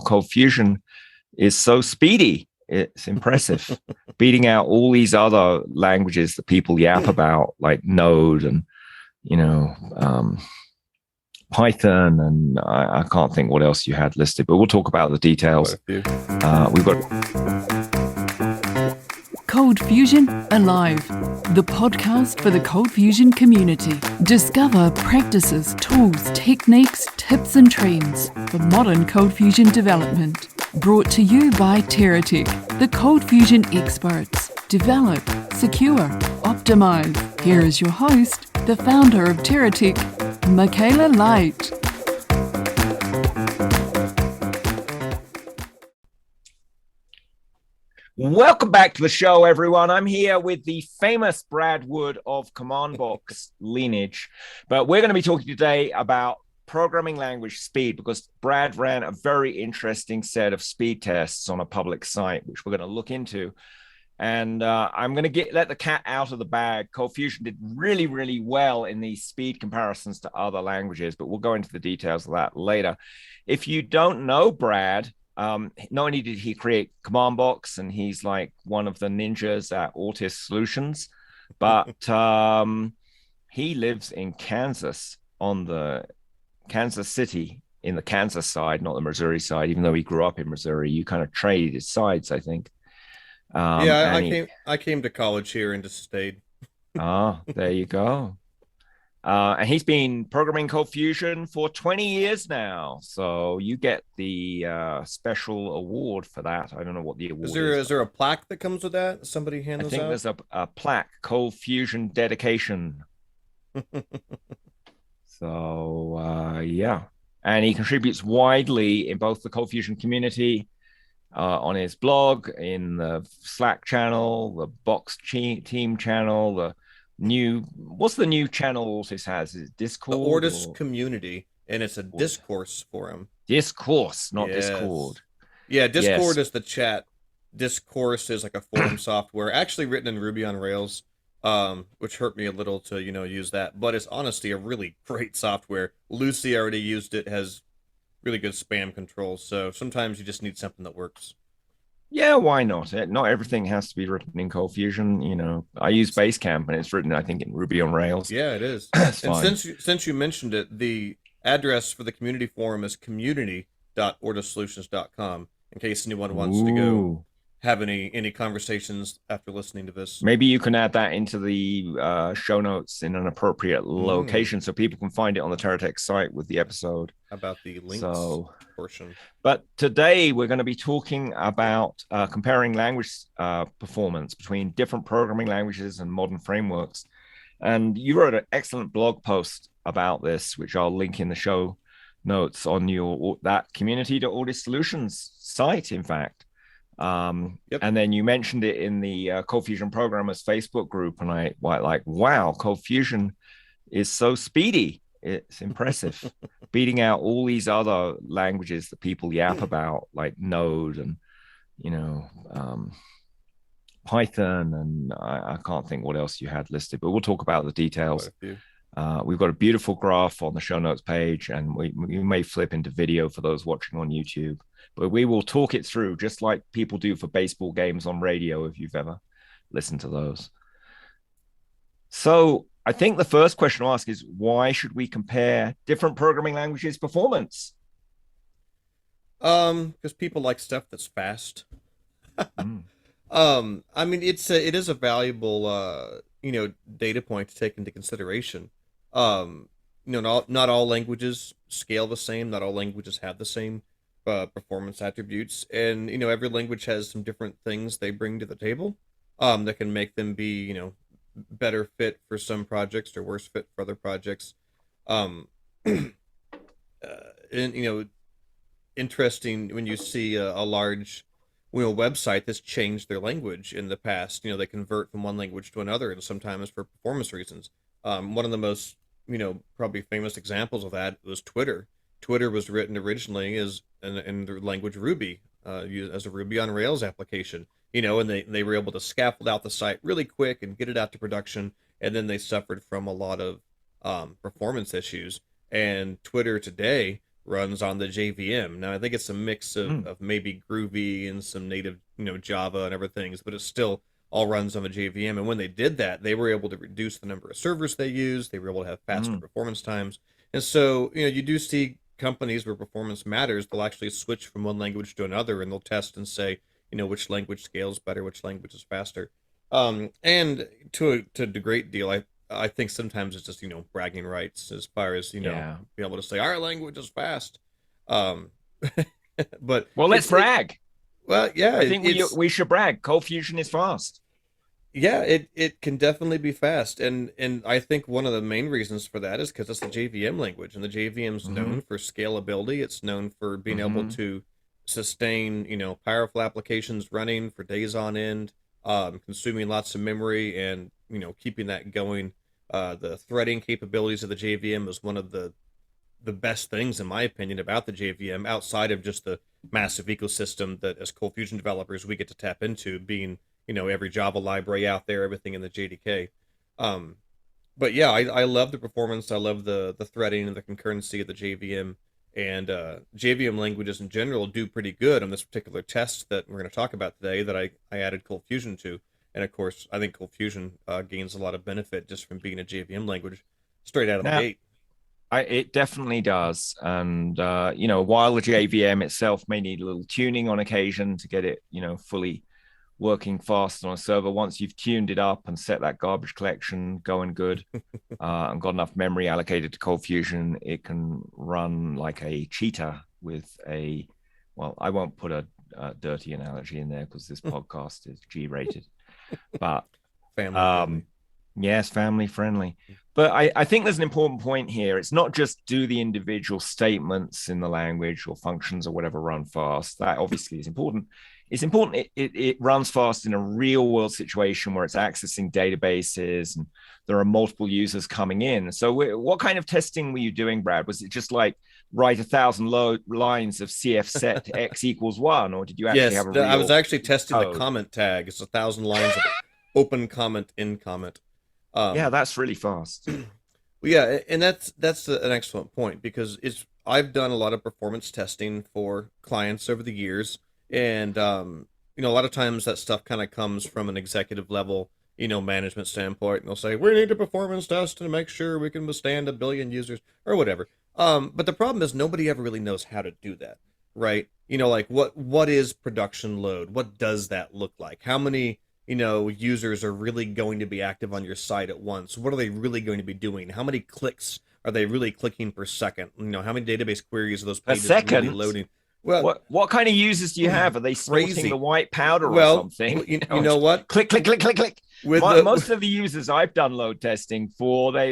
ColdFusion is so speedy. It's impressive, beating out all these other languages that people yap about, like Node and, Python, and I can't think what else you had listed, but we'll talk about the details. We've got ColdFusion Alive, the podcast for the ColdFusion community. Discover practices, tools, techniques, tips, and trends for modern ColdFusion development. Brought to you by TerraTech, the ColdFusion experts. Develop, secure, optimize. Here is your host, the founder of TerraTech, Michaela Light. Welcome back to the show, everyone. I'm here with the famous Brad Wood of Callbox lineage, but we're going to be talking today about programming language speed, because Brad ran a very interesting set of speed tests on a public site, which we're going to look into. And I'm going to let the cat out of the bag. ColdFusion did really, really well in these speed comparisons to other languages, but we'll go into the details of that later. If you don't know Brad, not only did he create Callbox, and he's like one of the ninjas at Autis Solutions, but he lives in Kansas, on the Kansas City, in the Kansas side, not the Missouri side, even though he grew up in Missouri. You kind of traded sides, I think. I came to college here and just stayed. There you go. And he's been programming ColdFusion for 20 years now. So you get the special award for that. I don't know what the award is. Is there a plaque that comes with that? Somebody hand those out? I think there's a plaque, ColdFusion dedication. So, yeah. And he contributes widely in both the ColdFusion community, on his blog, in the Slack channel, the Box team channel, what's the new channel Autis has? Is it Discord? The Autis community, and it's a discourse forum. Discourse, not Discord. Yeah, Discord is the chat. Discourse is like a forum software, actually written in Ruby on Rails, which hurt me a little to, use that. But it's honestly a really great software. Lucee already used it, has really good spam controls. So sometimes you just need something that works. Yeah, why not? Not everything has to be written in ColdFusion. I use Basecamp, and it's written, I think, in Ruby on Rails. Yeah, it is. And since you mentioned it, the address for the community forum is community.ortissolutions.com, in case anyone wants to go have any conversations after listening to this. Maybe you can add that into the show notes in an appropriate location so people can find it on the TerraTech site with the episode. About the links portion. But today we're going to be talking about comparing language performance between different programming languages and modern frameworks. And you wrote an excellent blog post about this, which I'll link in the show notes on that community.Autis Solutions site, in fact. And then you mentioned it in the ColdFusion Programmers Facebook group, and I like, wow, ColdFusion is so speedy. It's impressive, beating out all these other languages that people yap about, like Node and, Python, and I can't think what else you had listed, but we'll talk about the details. We've got a beautiful graph on the show notes page, and we may flip into video for those watching on YouTube, but we will talk it through just like people do for baseball games on radio, if you've ever listened to those. So I think the first question to ask is, why should we compare different programming languages' performance? Because people like stuff that's fast. I mean, it is a valuable data point to take into consideration. Not all languages scale the same. Not all languages have the same performance attributes, and every language has some different things they bring to the table that can make them be better fit for some projects or worse fit for other projects. And interesting when you see a large website that's changed their language in the past. They convert from one language to another, and sometimes for performance reasons. One of the most probably famous examples of that was Twitter. Twitter was written originally as in the language Ruby, as a Ruby on Rails application. And they were able to scaffold out the site really quick and get it out to production, and then they suffered from a lot of performance issues. And Twitter today runs on the JVM. Now, I think it's a mix of maybe Groovy and some native, Java and everything, but it still all runs on the JVM. And when they did that, they were able to reduce the number of servers they used. They were able to have faster performance times. And so, you do see companies where performance matters. They'll actually switch from one language to another, and they'll test and say, which language scales better, which language is faster. And to a great deal, I think sometimes it's just, bragging rights as far as, be able to say our language is fast. But let's brag. Well, yeah, I think we should brag. ColdFusion is fast. Yeah, it can definitely be fast. And I think one of the main reasons for that is because it's the JVM language, and the JVM is known for scalability. It's known for being able to sustain, powerful applications running for days on end, consuming lots of memory, and, keeping that going. The threading capabilities of the JVM is one of the best things, in my opinion, about the JVM, outside of just the massive ecosystem that as ColdFusion developers we get to tap into, being, every Java library out there, everything in the JDK. But yeah, I love the performance. I love the threading and the concurrency of the JVM. And JVM languages in general do pretty good on this particular test that we're going to talk about today that I added ColdFusion to. And of course, I think ColdFusion gains a lot of benefit just from being a JVM language straight out of the gate. It definitely does. And, while the JVM itself may need a little tuning on occasion to get it, fully working fast on a server, once you've tuned it up and set that garbage collection going good and got enough memory allocated to ColdFusion, it can run like a cheetah with I won't put a dirty analogy in there because this podcast is G-rated. But family yes, family friendly. But I think there's an important point here. It's not just do the individual statements in the language or functions or whatever run fast. That obviously is important. It's important it runs fast in a real world situation where it's accessing databases and there are multiple users coming in. So what kind of testing were you doing, Brad? Was it just like write 1,000 lines of CF set x equals 1, or did you actually have a real I was actually testing code? The comment tag. It's 1,000 lines of open comment, in comment. Yeah, that's really fast. Well, yeah, and that's an excellent point, because I've done a lot of performance testing for clients over the years, and a lot of times that stuff kind of comes from an executive level, management standpoint, and they'll say we need a performance test to make sure we can withstand 1 billion users or whatever. But the problem is nobody ever really knows how to do that, right? Like what is production load? What does that look like? How many users are really going to be active on your site at once? What are they really going to be doing? How many clicks are they really clicking per second? How many database queries are those pages really loading? Well, what kind of users do you have? Are they snorting the white powder or something? You know what? Click, click, click, click, click. Most of the users I've done load testing for, they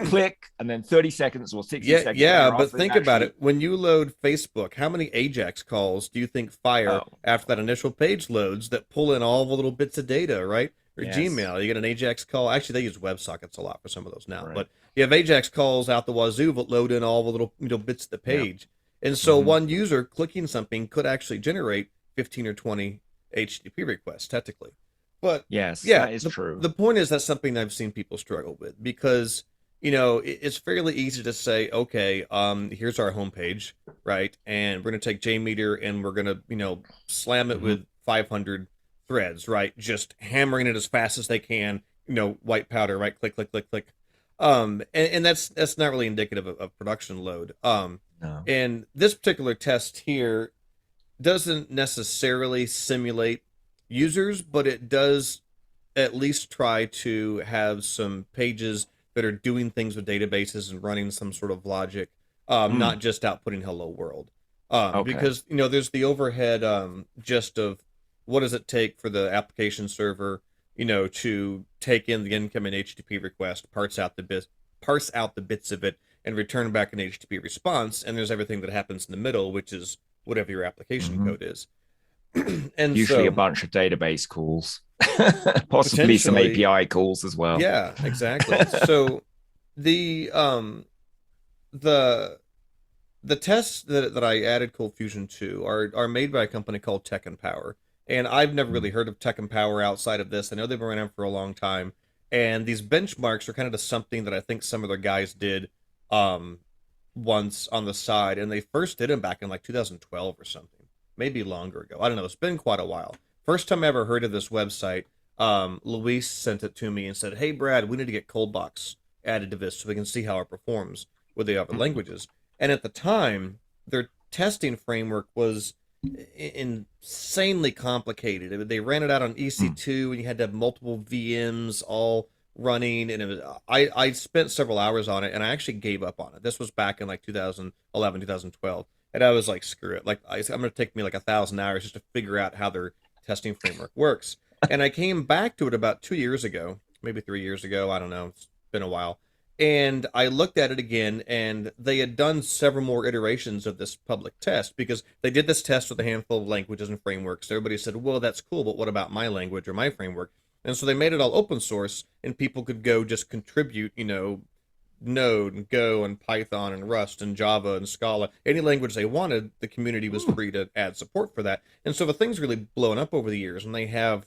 click and then 30 seconds or 60 seconds. Yeah, but think about it. When you load Facebook, how many AJAX calls do you think fire after that initial page loads that pull in all the little bits of data, right? Or yes. Gmail, you get an AJAX call. Actually, they use WebSockets a lot for some of those now. Right. But you have AJAX calls out the wazoo that load in all the little bits of the page. Yep. And so one user clicking something could actually generate 15 or 20 HTTP requests, technically. But yes, that is true. The point is that's something I've seen people struggle with, because, it's fairly easy to say, okay, here's our homepage, right? And we're going to take JMeter and we're going to, slam it with 500 threads, right? Just hammering it as fast as they can, white powder, right? Click, click, click, click. And that's not really indicative of production load. No. And this particular test here doesn't necessarily simulate users, but it does at least try to have some pages that are doing things with databases and running some sort of logic, not just outputting hello world. Because, there's the overhead just of what does it take for the application server, to take in the incoming HTTP request, parse out the bits of it, and return back an HTTP response. And there's everything that happens in the middle, which is whatever your application code is. And usually a bunch of database calls, possibly some API calls as well. Yeah, exactly. So the tests that I added ColdFusion to are made by a company called Tech and Power. And I've never really heard of Tech and Power outside of this. I know they've been around for a long time. And these benchmarks are kind of something that I think some of their guys did once on the side, and they first did them back in like 2012 or something, maybe longer ago. I don't know. It's been quite a while. First time I ever heard of this website, Luis sent it to me and said, "Hey, Brad, we need to get Callbox added to this so we can see how it performs with the other languages." And at the time, their testing framework was insanely complicated. They ran it out on EC2, and you had to have multiple VMs all running, and it was I spent several hours on it, and I actually gave up on it. This was back in like 2011, 2012, and I was like, screw it. Like, I'm going to take me like 1,000 hours just to figure out how their testing framework works. And I came back to it about 2 years ago, maybe 3 years ago. I don't know. It's been a while. And I looked at it again, and they had done several more iterations of this public test, because they did this test with a handful of languages and frameworks. Everybody said, well, that's cool, but what about my language or my framework? And so they made it all open source, and people could go just contribute, Node and Go and Python and Rust and Java and Scala, any language they wanted. The community was free to add support for that. And so the thing's really blown up over the years, and they have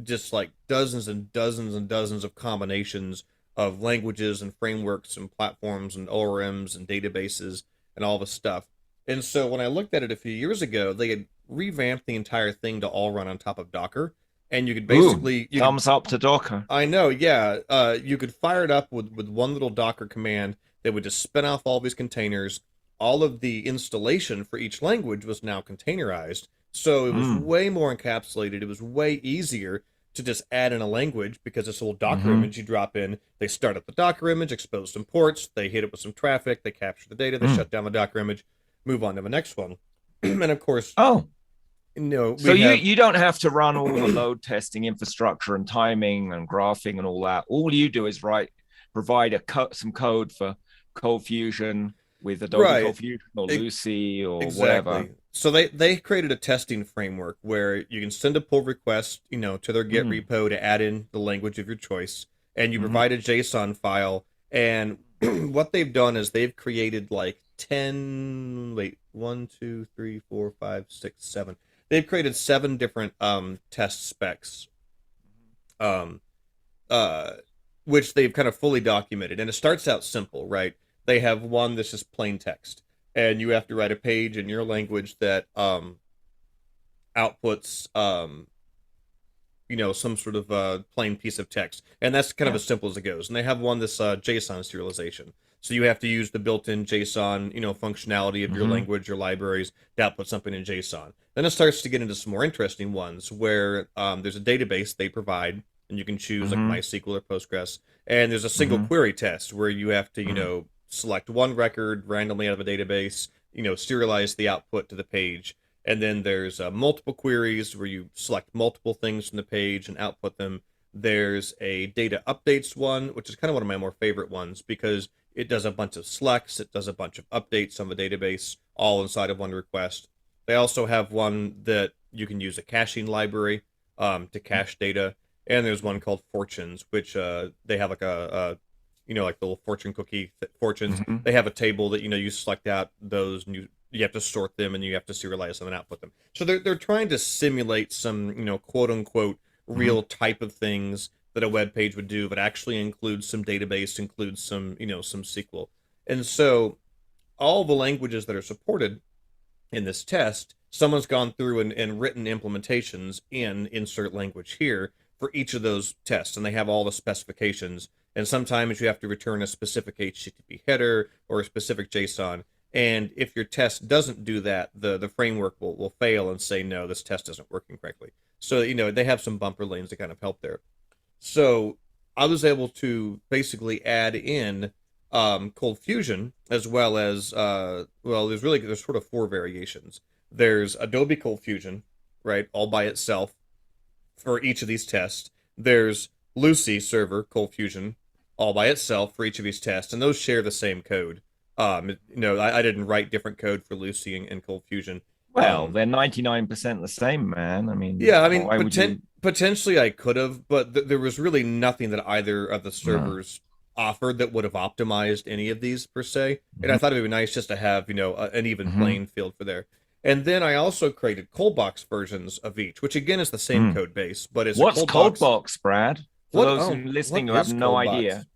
just like dozens and dozens and dozens of combinations of languages and frameworks and platforms and ORMs and databases and all this stuff. And so when I looked at it a few years ago, they had revamped the entire thing to all run on top of Docker. And you could basically... thumbs up to Docker. I know, yeah. You could fire it up with one little Docker command that would just spin off all these containers. All of the installation for each language was now containerized. So it was way more encapsulated. It was way easier to just add in a language, because this little Docker image you drop in, they start up the Docker image, expose some ports, they hit it with some traffic, they capture the data, they shut down the Docker image, move on to the next one. And of course... so you don't have to run all the load testing infrastructure and timing and graphing and all that. All you do is provide some code for ColdFusion with Adobe ColdFusion or Lucee or whatever. So they created a testing framework where you can send a pull request, to their Git repo to add in the language of your choice, and you provide a JSON file. And what they've done is they've created like 7. They've created 7 different test specs, which they've kind of fully documented. And it starts out simple, right? They have one that's just plain text, and you have to write a page in your language that outputs, some sort of plain piece of text. And that's kind of as simple as it goes. And they have one that's JSON serialization. So you have to use the built-in JSON, functionality of your language or libraries to output something in JSON. Then it starts to get into some more interesting ones where there's a database they provide, and you can choose like MySQL or Postgres. And there's a single query test where you have to, select one record randomly out of a database, serialize the output to the page. And then there's multiple queries where you select multiple things from the page and output them. There's a data updates one, which is kind of one of my more favorite ones, because it does a bunch of selects, it does a bunch of updates on the database, all inside of one request. They also have one that you can use a caching library to cache data. And there's one called Fortunes, which they have like like the little fortune cookie fortunes. They have a table that, you select out those, and you have to sort them, and you have to serialize them and output them. So they're trying to simulate some, quote unquote, real type of things that a web page would do, but actually includes some database, includes some, some SQL. And so all the languages that are supported in this test, someone's gone through and written implementations in insert language here for each of those tests, and they have all the specifications. And sometimes you have to return a specific HTTP header or a specific JSON. And if your test doesn't do that, the framework will fail and say, no, this test isn't working correctly. So, they have some bumper lanes that kind of help there. So I was able to basically add in ColdFusion, as well as, there's sort of 4 variations. There's Adobe ColdFusion, right, all by itself for each of these tests. There's Lucee server ColdFusion, all by itself for each of these tests, and those share the same code. I didn't write different code for Lucee and ColdFusion. Well, they're 99% the same, man. I mean, potentially I could have, but there was really nothing that either of the servers offered that would have optimized any of these per se. And I thought it would be nice just to have, an even playing field for there. And then I also created Callbox versions of each, which again is the same code base, but it's what's Callbox, Brad? For those listening who have no idea.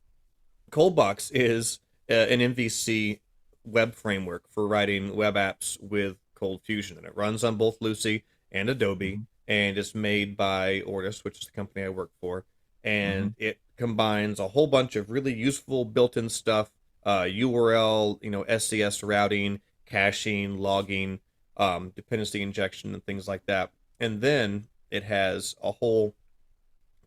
Callbox is an MVC web framework for writing web apps with ColdFusion, and it runs on both Lucee and Adobe, and it's made by Ortus, which is the company I work for, and it combines a whole bunch of really useful built-in stuff, URL, SCS routing, caching, logging, dependency injection, and things like that. And then it has a whole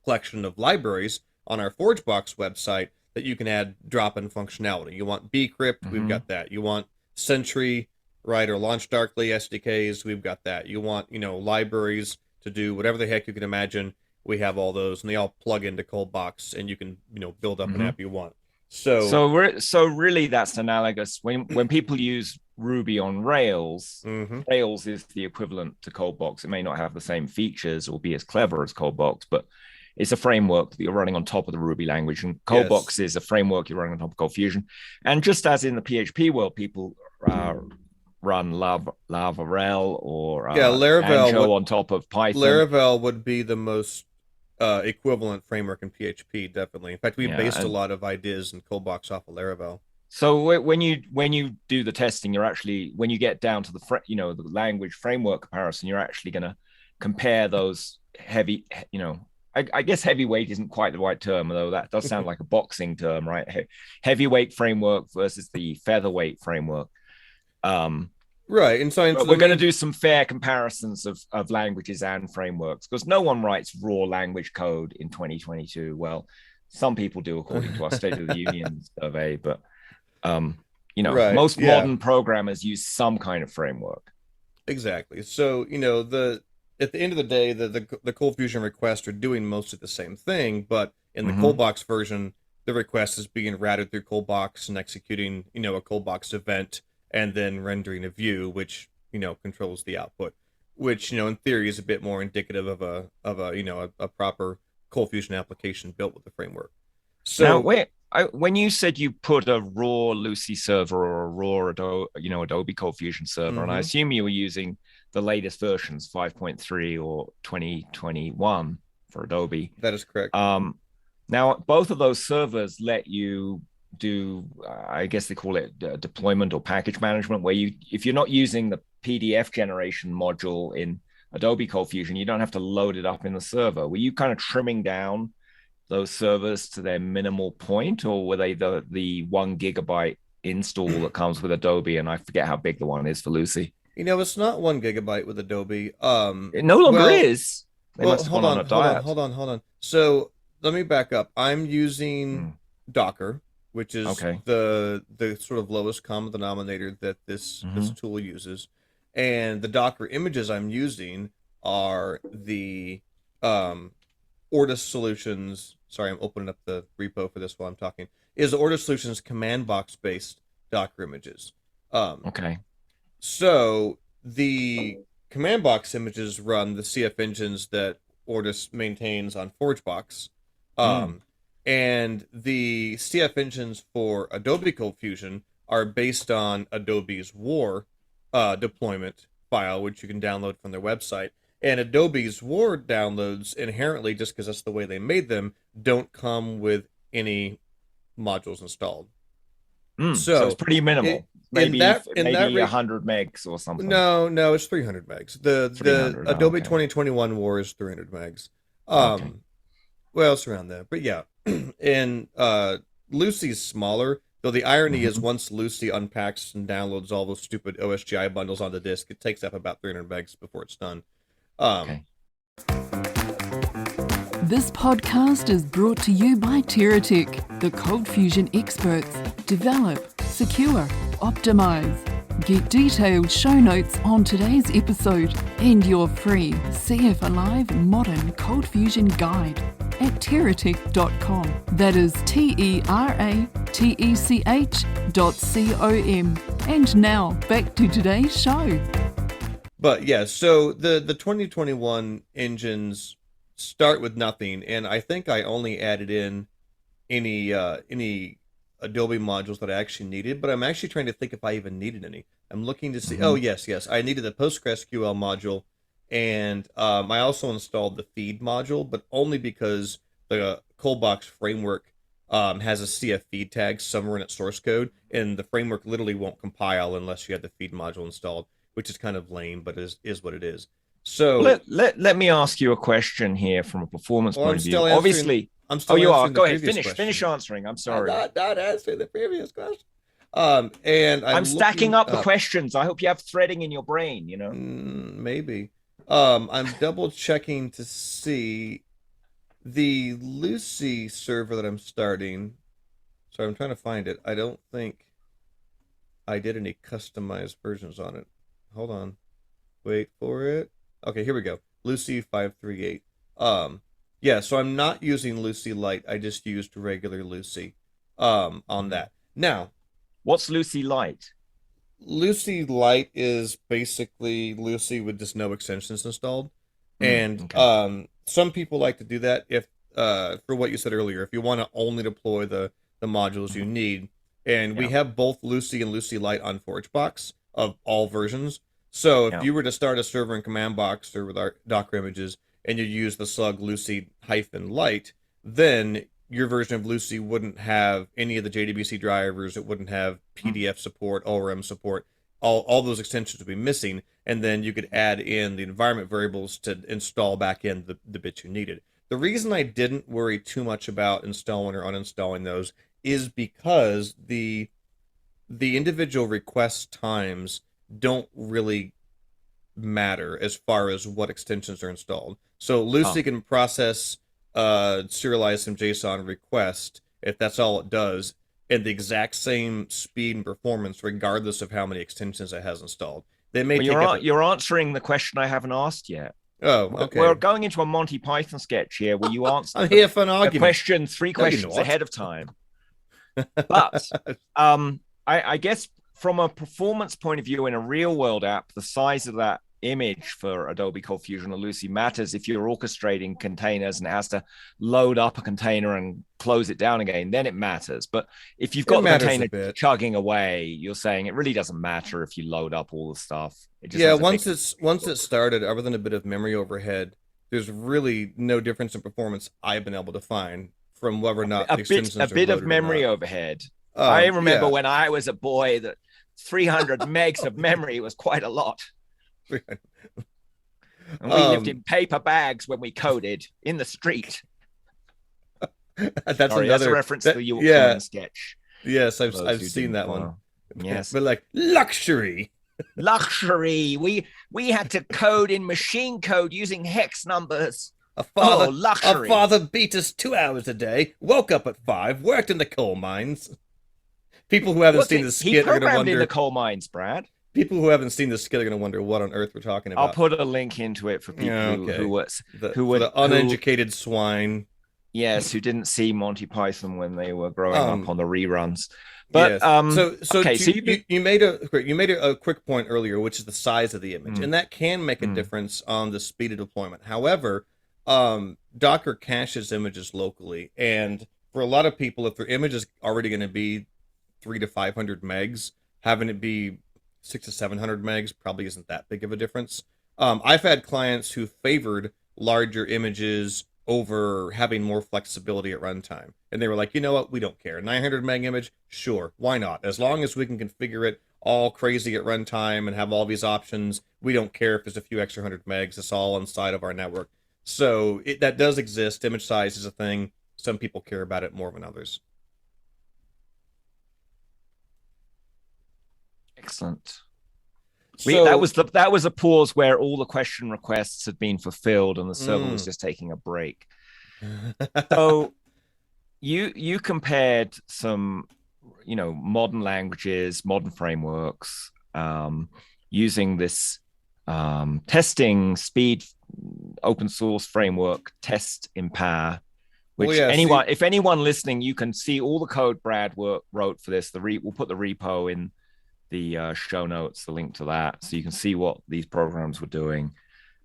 collection of libraries on our ForgeBox website that you can add drop-in functionality. You want bcrypt, we've got that. You want Sentry, right, or LaunchDarkly SDKs, we've got that. You want, libraries to do whatever the heck you can imagine, we have all those, and they all plug into Callbox, and you can, build up an app you want. So really that's analogous when people use Ruby on Rails. Rails is the equivalent to Callbox. It may not have the same features or be as clever as Callbox, but it's a framework that you're running on top of the Ruby language, and Callbox is a framework you're running on top of ColdFusion. And just as in the PHP world, people run Laravel or Django on top of Python. Laravel would be the most equivalent framework in PHP, definitely. In fact, we based a lot of IDEs in Callbox off of Laravel. So when you do the testing, you're actually, when you get down to the language framework comparison, you're actually going to compare those heavy, I guess heavyweight isn't quite the right term, although that does sound like a boxing term, right? Heavyweight framework versus the featherweight framework. Right. And so we're going to do some fair comparisons of languages and frameworks, because no one writes raw language code in 2022. Well, some people do, according to our State of the Union survey, but most modern programmers use some kind of framework. Exactly. So, at the end of the day, the ColdFusion requests are doing most of the same thing, but in the Callbox version, the request is being routed through Callbox and executing, a Callbox event, and then rendering a view, which controls the output, which in theory is a bit more indicative of a proper ColdFusion application built with the framework. So now, wait, when you said you put a raw Lucee server or a raw Adobe ColdFusion server, and I assume you were using the latest versions, 5.3 or 2021 for Adobe. That is correct. Now, both of those servers let you do, I guess they call it deployment or package management, where if you're not using the PDF generation module in Adobe ColdFusion, you don't have to load it up in the server. Were you kind of trimming down those servers to their minimal point, or were they the 1 gigabyte install that comes with Adobe? And I forget how big the one is for Lucee. It's not 1 gigabyte with Adobe. It no longer is. They must have hold gone on a diet. Hold on. So let me back up. I'm using Docker, which is the sort of lowest common denominator that this tool uses. And the Docker images I'm using are the Ortus Solutions. Sorry, I'm opening up the repo for this while I'm talking. Is Ortus Solutions command box based Docker images. So the command box images run the CF engines that Ortus maintains on ForgeBox. And the CF engines for Adobe ColdFusion are based on Adobe's WAR deployment file, which you can download from their website. And Adobe's WAR downloads inherently, just because that's the way they made them, don't come with any modules installed. So it's pretty minimal. Maybe 100 megs or something. No, it's 300 megs. The Adobe 2021 WAR is 300 megs. Well, it's around that, but yeah. And Lucee's smaller, though the irony is once Lucee unpacks and downloads all those stupid OSGI bundles onto disk, it takes up about 300 megs before it's done. This podcast is brought to you by TerraTech, the ColdFusion experts. Develop, secure, optimize. Get detailed show notes on today's episode and your free CF Alive Modern ColdFusion Guide at terratech.com. That is TERATECH.com. And now back to today's show. But yeah, so the 2021 engines start with nothing, and I think I only added in any Adobe modules that I actually needed, but I'm actually trying to think if I even needed any. I'm looking to see. Oh, yes, I needed the PostgreSQL module, and I also installed the feed module, but only because the Callbox framework has a CF feed tag somewhere in its source code, and the framework literally won't compile unless you have the feed module installed, which is kind of lame, but is what it is. So let me ask you a question here from a performance point of view. Obviously, I'm still you are. answering Go the ahead. previous Finish question. answering. I'm sorry. I'm not answering the previous question. And I'm stacking up the questions. I hope you have threading in your brain. You know, maybe. I'm double checking to see the Lucee server that I'm starting. Sorry, I'm trying to find it. I don't think I did any customized versions on it. Hold on. Wait for it. Okay, here we go. Lucee 538. Yeah, so I'm not using Lucee Light. I just used regular Lucee on that. Now, what's Lucee Light? Lucee Light is basically Lucee with just no extensions installed. And some people like to do that if for what you said earlier, if you want to only deploy the modules you need. And we have both Lucee and Lucee Light on ForgeBox of all versions. So if you were to start a server in Commandbox or with our Docker images and you use the slug Lucee-Light, then your version of Lucee wouldn't have any of the JDBC drivers. It wouldn't have PDF support, ORM support. All those extensions would be missing. And then you could add in the environment variables to install back in the bits you needed. The reason I didn't worry too much about installing or uninstalling those is because the individual request times don't really matter as far as what extensions are installed. So Lucee can process serialize some JSON request if that's all it does, and the exact same speed and performance regardless of how many extensions it has installed. They may you're answering the question I haven't asked yet. Oh, okay. We're going into a Monty Python sketch here where you answer I'm here for an argument. Three questions ahead of time. But I guess from a performance point of view in a real world app, the size of that image for Adobe ColdFusion or Lucee matters if you're orchestrating containers and it has to load up a container and close it down again, then it matters. But if you've got the container chugging away, you're saying it really doesn't matter if you load up all the stuff. Once it's started, other than a bit of memory overhead, there's really no difference in performance I've been able to find from whether or not a bit of memory overhead. I remember when I was a boy that 300 megs of memory was quite a lot. And we lived in paper bags when we coded in the street. That's a reference to the York sketch. Yes, I've seen that one. Yes, but like luxury. We had to code in machine code using hex numbers. A father beat us 2 hours a day. Woke up at 5. Worked in the coal mines. People who haven't seen the skit are going to wonder. In the coal mines, Brad. People who haven't seen the skit are going to wonder what on earth we're talking about. I'll put a link into it for people who were the uneducated swine. Yes, who didn't see Monty Python when they were growing up on the reruns. But yes. You made a quick point earlier, which is the size of the image, and that can make a difference on the speed of deployment. However, Docker caches images locally, and for a lot of people, if their image is already going to be 300 to 500 megs, having it be 600 to 700 megs probably isn't that big of a difference. I've had clients who favored larger images over having more flexibility at runtime. And they were like, you know what? We don't care. 900 meg image? Sure. Why not? As long as we can configure it all crazy at runtime and have all these options, we don't care if there's a few extra 100 megs. It's all inside of our network. So that does exist. Image size is a thing. Some people care about it more than others. Excellent. That was a pause where all the question requests had been fulfilled and the server was just taking a break. So you compared some, modern languages, modern frameworks, using this testing speed open source framework, Test Empower, which if anyone listening, you can see all the code Brad wrote for this. We'll put the repo in the show notes, the link to that, so you can see what these programs were doing.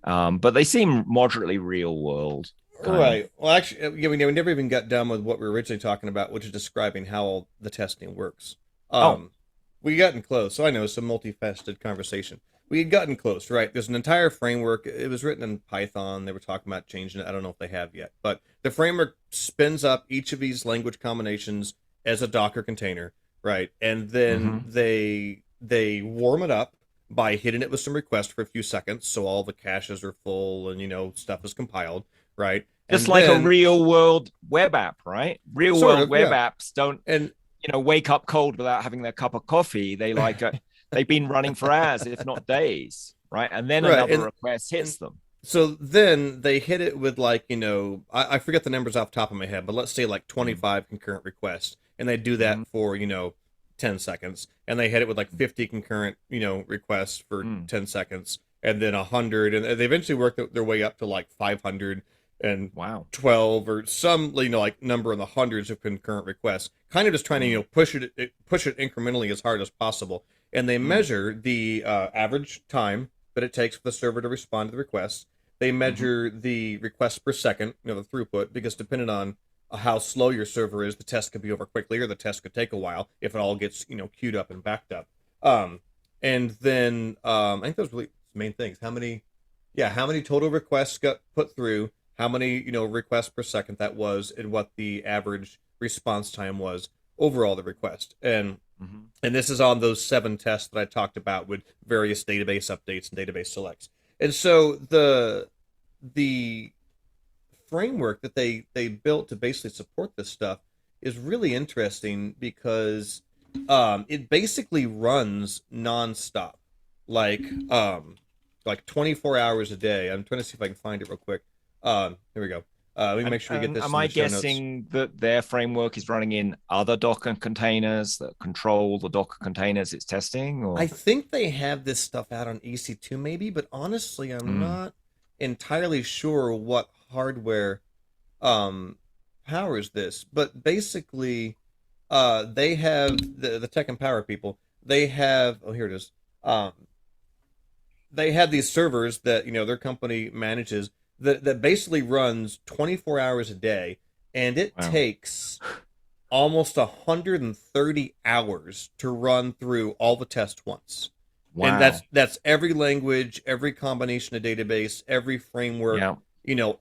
But they seem moderately real world. Right. Well, actually, we never even got done with what we were originally talking about, which is describing how all the testing works. We gotten close, so I know it's a multifaceted conversation. we had gotten close, right? There's an entire framework. It was written in Python. They were talking about changing it. I don't know if they have yet, but the framework spins up each of these language combinations as a Docker container, right? And then they warm it up by hitting it with some requests for a few seconds, so all the caches are full and stuff is compiled, right? Just And like then, a real world web app, right? Real world web apps don't wake up cold without having their cup of coffee. They they've been running for hours, if not days, right? And then another request hits them. So then they hit it with I forget the numbers off the top of my head, but let's say like 25 concurrent requests, and they do that for 10 seconds, and they hit it with like 50 concurrent requests for 10 seconds, and then 100, and they eventually work their way up to like 500 and 12 or some like number in the hundreds of concurrent requests, kind of just trying to push it incrementally as hard as possible. And they measure the average time that it takes for the server to respond to the requests. They measure the requests per second, the throughput, because depending on how slow your server is, the test could be over quickly or the test could take a while if it all gets queued up and backed up. And then I think those really main things. How many total requests got put through, how many requests per second that was, and what the average response time was overall the request. And this is on those 7 tests that I talked about with various database updates and database selects. And so the framework that they built to basically support this stuff is really interesting because it basically runs nonstop, like 24 hours a day. I'm trying to see if I can find it real quick. Here we go. Let me make sure we get this. Am I guessing that their framework is running in other Docker containers that control the Docker containers it's testing? Or? I think they have this stuff out on EC2 maybe, but honestly, I'm not entirely sure what hardware powers this. But basically, they have the Tech and Power people. They have here it is. They have these servers that their company manages that basically runs 24 hours a day, and it takes almost 130 hours to run through all the tests once. Wow. And that's every language, every combination of database, every framework,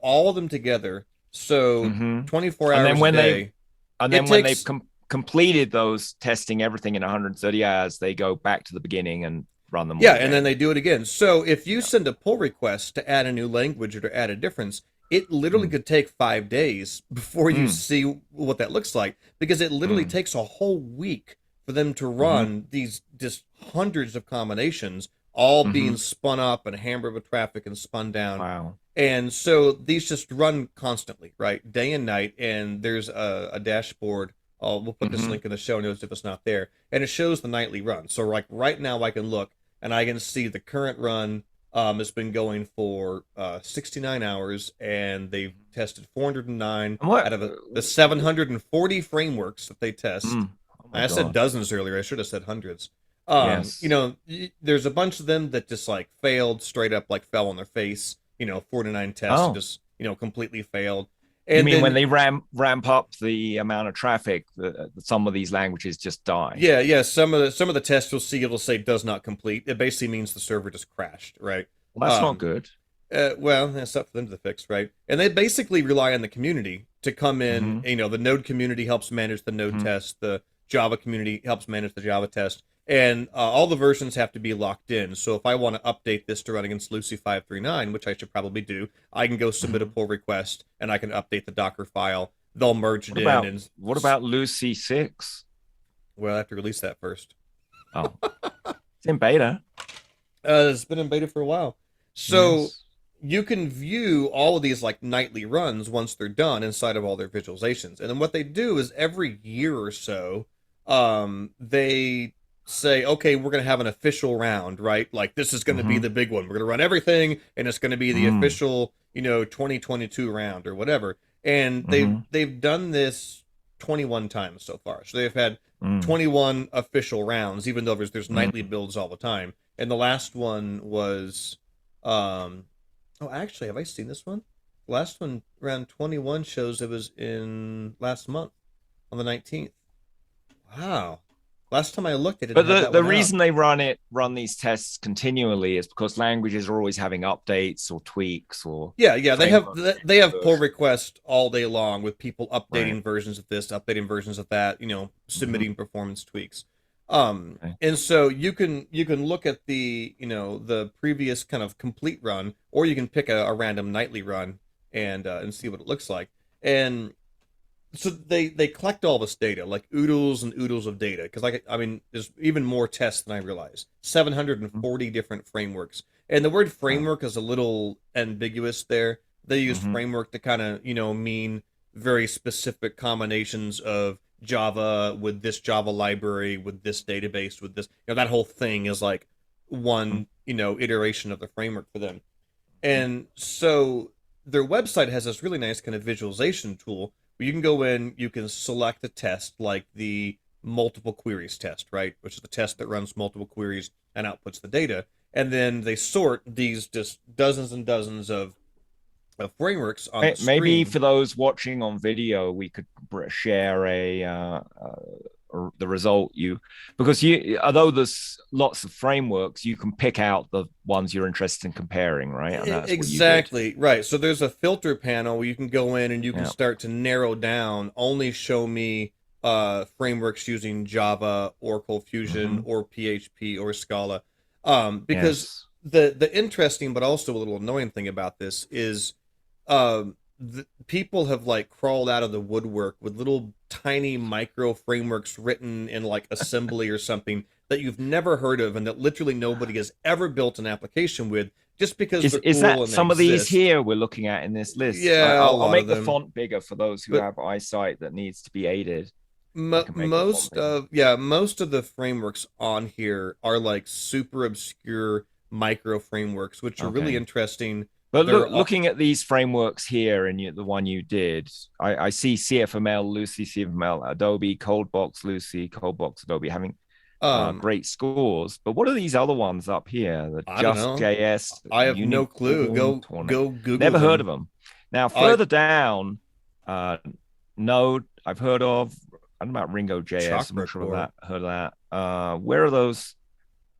all of them together. So 24 hours a day. And then when they've completed those testing everything in 130 hours, they go back to the beginning and run them. Yeah, and then they do it again. So if you send a pull request to add a new language or to add a difference, it literally could take 5 days before you see what that looks like, because it literally takes a whole week for them to run these just hundreds of combinations, all being spun up and hammered with traffic and spun down. Wow. And so these just run constantly, right? Day and night. And there's a dashboard. We'll put this link in the show notes if it's not there. And it shows the nightly run. So like right now I can look and I can see the current run has been going for 69 hours, and they've tested 409 out of the 740 frameworks that they test. I said dozens earlier. I should have said hundreds. Yes. There's a bunch of them that just like failed straight up, like fell on their face. 49 tests just completely failed. And you mean when they ramp up the amount of traffic, some of these languages just die? Yeah. Some of the tests you'll see, it'll say does not complete. It basically means the server just crashed, right? Well, that's not good. Well, that's up for them to fix, right? And they basically rely on the community to come in. The Node community helps manage the Node test. The Java community helps manage the Java test. And all the versions have to be locked in. So if I want to update this to run against Lucee 539, which I should probably do, I can go submit a pull request, and I can update the Docker file. They'll merge it in. What about Lucee 6? Well, I have to release that first. Oh, it's in beta. It's been in beta for a while. So you can view all of these like nightly runs once they're done inside of all their visualizations. And then what they do is every year or so, they say, okay, we're going to have an official round, right? Like this is going to be the big one. We're going to run everything, and it's going to be the official, 2022 round or whatever. And they've done this 21 times so far. So they've had 21 official rounds, even though there's nightly builds all the time. And the last one was, actually, have I seen this one? The last one, round 21, shows it was in last month on the 19th. Wow. Last time I looked, it didn't But have that the one reason out. they run these tests continually is because languages are always having updates or tweaks or Yeah, frameworks they changing have pull version. requests all day long with people Right. updating versions of this, updating versions of that, Hmm. submitting performance tweaks. Okay. And so you can look at the previous kind of complete run, or you can pick a random nightly run and see what it looks like. And so they collect all this data, like oodles and oodles of data, because I mean, there's even more tests than I realized. 740 different frameworks, and the word Right. framework is a little ambiguous there. They use Hmm. framework to kind of mean very specific combinations of Java with this Java library with this database with this. That whole thing is like one iteration of the framework for them. And so their website has this really nice kind of visualization tool where you can go in, you can select a test like the multiple queries test, right? Which is the test that runs multiple queries and outputs the data. And then they sort these just dozens and dozens of frameworks on the Maybe screen. for those watching on video, we could share the result because although there's lots of frameworks, you can pick out the ones you're interested in comparing, right? And that's what you did. Exactly, right. So there's a filter panel where you can go in and you can Yeah. start to narrow down, only show me frameworks using Java or ColdFusion Hmm. or PHP or Scala. Because Yes. the interesting but also a little annoying thing about this is people have like crawled out of the woodwork with little tiny micro frameworks written in like assembly or something that you've never heard of and that literally nobody has ever built an application with just because they're Is cool that and they some of these exist. here we're looking at in this list? Yeah, a I'll lot of make the them. font bigger for those who But have eyesight that needs to be aided. I can make the font bigger. most of the frameworks on here are like super obscure micro frameworks, which are really Okay. interesting. But They're all, looking at these frameworks here and the one you did, I see CFML, Lucee, CFML, Adobe, Callbox, Lucee, Callbox, Adobe having um great scores. But what are these other ones up here? The I don't Just know. JS, I have no clue. Unicorn, Go Tornado. go Google Never heard of them. them. Now, I further down, uh, Node, I've heard of. I don't know about Ringo JS. I'm not Chakra sure of Core. that. Heard of that. Where are those?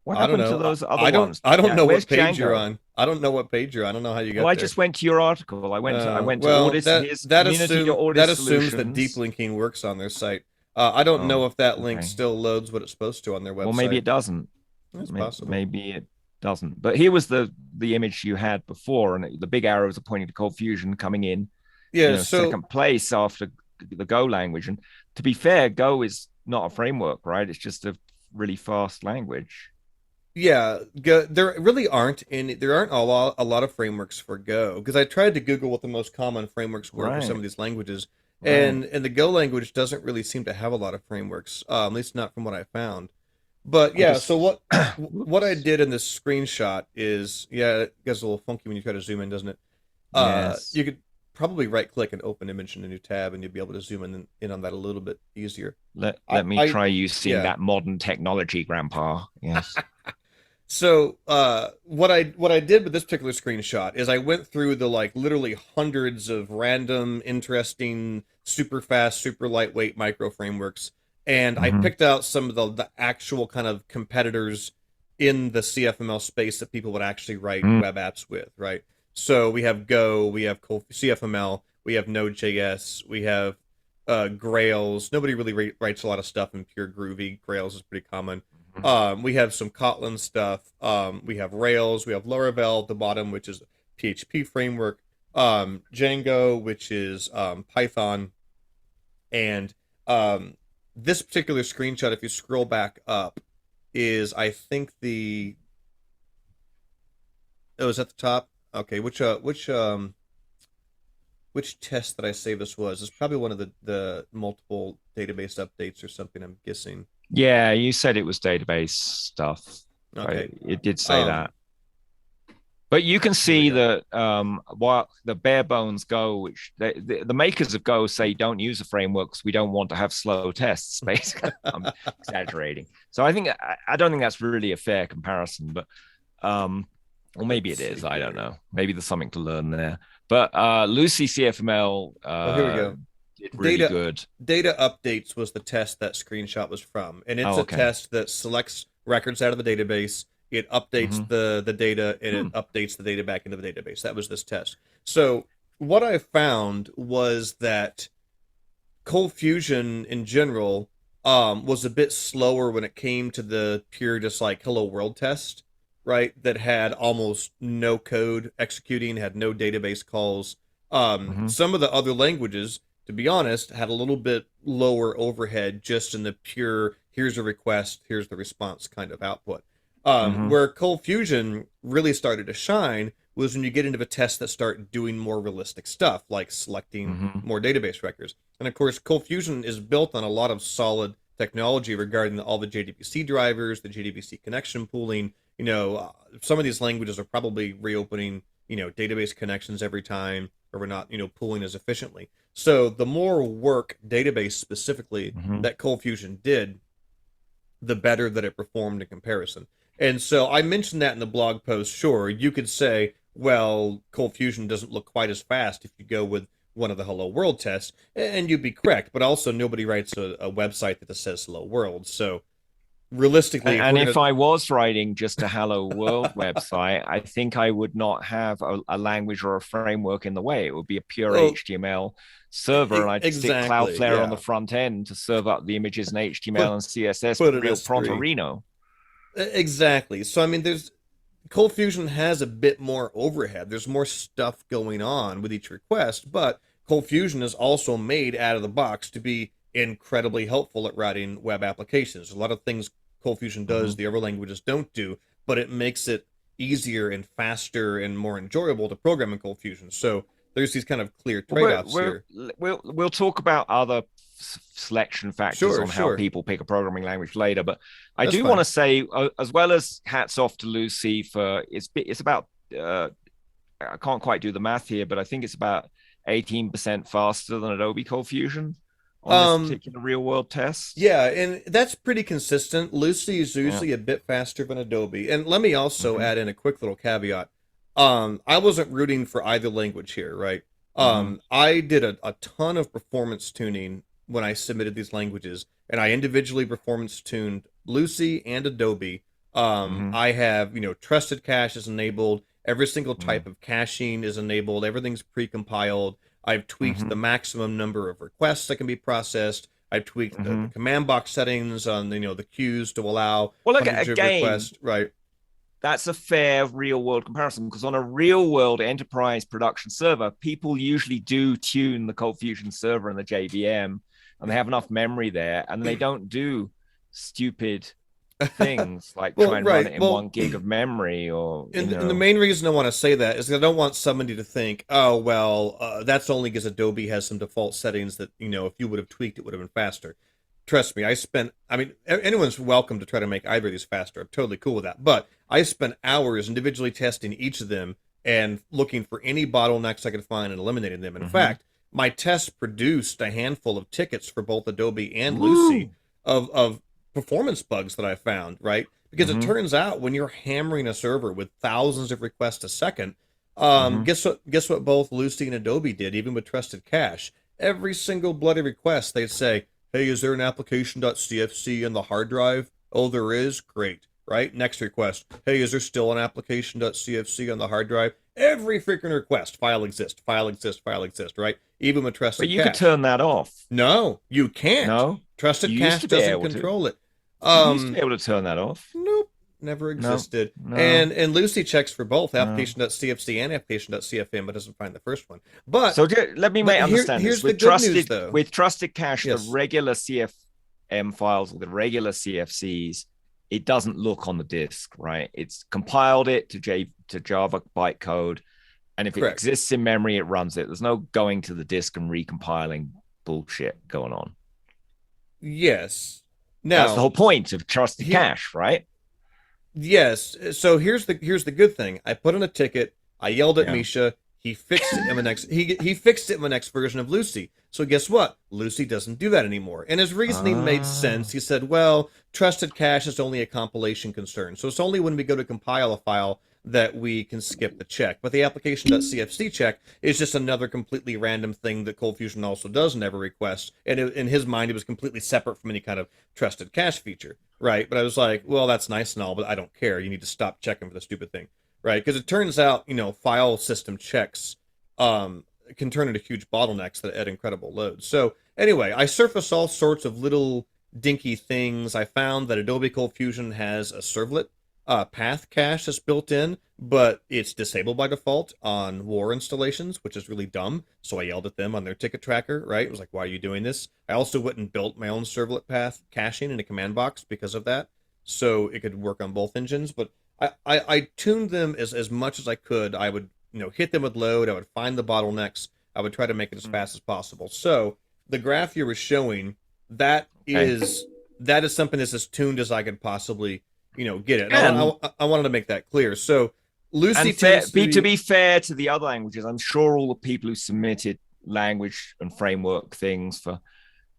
What I don't happened to know. those other ones? I don't Yeah, know where's what page you're Django? on. I don't know what page you're on. I don't know how you Well, got I there. just went to your article. I went to Well, Audis. Here's community to that Audis assumes that deep solutions. linking works on their site. I don't Oh, know if that link okay. still loads what it's supposed to on their Well, maybe website. it doesn't. That's possible. Maybe it doesn't. But here was the image you had before, and the big arrows are pointing to ColdFusion coming in, Yeah, so second place after the Go language. And to be fair, Go is not a framework, right? It's just a really fast language. yeah, there really aren't any. There aren't a lot of frameworks for Go because I tried to Google what the most common frameworks were for some Right, of these languages, right. and the Go language doesn't really seem to have a lot of frameworks, at least not from what I found. But I'm yeah, so just, what I whoops. did in this screenshot is, yeah, it gets a little funky when you try to zoom in, doesn't it? Yes. You could probably right click and open image in a new tab, and you'll be able to zoom in on that a little bit easier. Let me I try using yeah. that modern technology, Grandpa. Yes. So what I did with this particular screenshot is I went through the like literally hundreds of random, interesting, super fast, super lightweight micro frameworks, and I Hmm. picked out some of the actual kind of competitors in the CFML space that people would actually write Mm. web apps with, right? So we have Go, we have CFML, we have Node.js, we have Grails. Nobody really writes a lot of stuff in pure Groovy. Grails is pretty common. We have some Kotlin stuff. We have Rails. We have Laravel at the bottom, which is PHP framework. Django, which is Python. And this particular screenshot, if you scroll back up, is I think the oh, is at the top. Okay, which test that I say this was? It's probably one of the multiple database updates or something. I'm guessing. Yeah, you said it was database stuff. Okay. It did say Um, that. But you can Here we see go. that while the bare bones Go, which the makers of Go say don't use the frameworks, we don't want to have slow tests. Basically, I'm exaggerating. So I don't think that's really a fair comparison, but or maybe Let's it see is. I don't here. know. Maybe there's something to learn there. But Lucee CFML Oh, here we go. did really good. Data updates was the test that screenshot was from, and it's a Okay. test that selects records out of the database. It updates the data, and it updates the data back into the database. That was this test. So what I found was that ColdFusion in general was a bit slower when it came to the pure just like hello world test, right? That had almost no code executing, had no database calls. Some of the other languages, to be honest, had a little bit lower overhead just in the pure here's a request, here's the response kind of output. Where ColdFusion really started to shine was when you get into the tests that start doing more realistic stuff, like selecting more database records. And of course, ColdFusion is built on a lot of solid technology regarding all the JDBC drivers, the JDBC connection pooling. Some of these languages are probably reopening, database connections every time, or we're not, pooling as efficiently. So the more work database specifically that ColdFusion did, the better that it performed in comparison. And so I mentioned that in the blog post. Sure, you could say, well, ColdFusion doesn't look quite as fast if you go with one of the Hello World tests, and you'd be correct. But also, nobody writes a website that just says Hello World. So realistically, and if I was writing just a Hello World website, I think I would not have a language or a framework in the way. It would be a pure HTML server, and I'd stick Cloudflare on the front end to serve up the images in HTML and CSS with real Prontorino. Exactly. So, I mean, ColdFusion has a bit more overhead. There's more stuff going on with each request, but ColdFusion is also made out of the box to be incredibly helpful at writing web applications. A lot of things ColdFusion does the other languages don't do, but it makes it easier and faster and more enjoyable to program in ColdFusion. So there's these kind of clear trade-offs here. We'll talk about other selection factors on how people pick a programming language later, but I do want to say, as well as hats off to Lucee for it's about I can't quite do the math here, but I think it's about 18% faster than Adobe ColdFusion on this particular real world test. Yeah, and that's pretty consistent. Lucee is usually a bit faster than Adobe. And let me also add in a quick little caveat. I wasn't rooting for either language here, right? I did a ton of performance tuning when I submitted these languages, and I individually performance tuned Lucee and Adobe. I have, trusted cache is enabled. Every single type of caching is enabled. Everything's pre-compiled. I've tweaked the maximum number of requests that can be processed. I've tweaked the command box settings on the queues to allow again, requests. Right. That's a fair real world comparison, because on a real world enterprise production server, people usually do tune the ColdFusion server and the JVM, and they have enough memory there, and they don't do stupid things like try and run it in 1 gig of memory and the main reason I want to say that is I don't want somebody to think, that's only because Adobe has some default settings that, if you would have tweaked, it would have been faster. Trust me, anyone's welcome to try to make either of these faster. I'm totally cool with that. But I spent hours individually testing each of them and looking for any bottlenecks I could find and eliminating them. In fact, my test produced a handful of tickets for both Adobe and Lucee of performance bugs that I found, right? Because it turns out when you're hammering a server with thousands of requests a second, guess what both Lucee and Adobe did, even with trusted cache? Every single bloody request, they'd say, hey, is there an application.cfc in the hard drive? Oh, there is? Great, right? Next request, hey, is there still an application.cfc on the hard drive? Every freaking request, file exists, right? Even with trusted cache. But you could turn that off. No, you can't. No? Trusted cache doesn't control it. You used to be able to turn that off. Nope, never existed. No. And Lucee checks for both application.cfc and application.cfm, but doesn't find the first one. But so let me understand here's this. With trusted cache, Yes. the regular CFM files, the regular CFCs, it doesn't look on the disk, right? It's compiled it to Java bytecode, and if it exists in memory, it runs it. There's no going to the disk and recompiling bullshit going on. Yes. Now, that's the whole point of trusted cache, right? Yes. So here's the good thing. I put in a ticket. I yelled at Misha. He fixed it in the next. He fixed it in the next version of Lucee. So guess what? Lucee doesn't do that anymore. And his reasoning made sense. He said, "Well, trusted cache is only a compilation concern. So it's only when we go to compile a file that we can skip the check. But the application.cfc check is just another completely random thing that ColdFusion also does in every request. And in his mind, it was completely separate from any kind of trusted cache feature, right? But I was like, well, that's nice and all, but I don't care. You need to stop checking for the stupid thing, right? Because it turns out, file system checks can turn into huge bottlenecks that add incredible loads. So anyway, I surface all sorts of little dinky things. I found that Adobe ColdFusion has a servlet path cache that's built in, but it's disabled by default on War installations, which is really dumb. So I yelled at them on their ticket tracker, right? It was like, why are you doing this? I also went and built my own servlet path caching in a command box because of that, so it could work on both engines. But I tuned them as much as I could. I would hit them with load. I would find the bottlenecks. I would try to make it as fast as possible. So the graph you were showing, that is something that's as tuned as I could possibly get it. I wanted to make that clear. So Lucee to be fair to the other languages, I'm sure all the people who submitted language and framework things for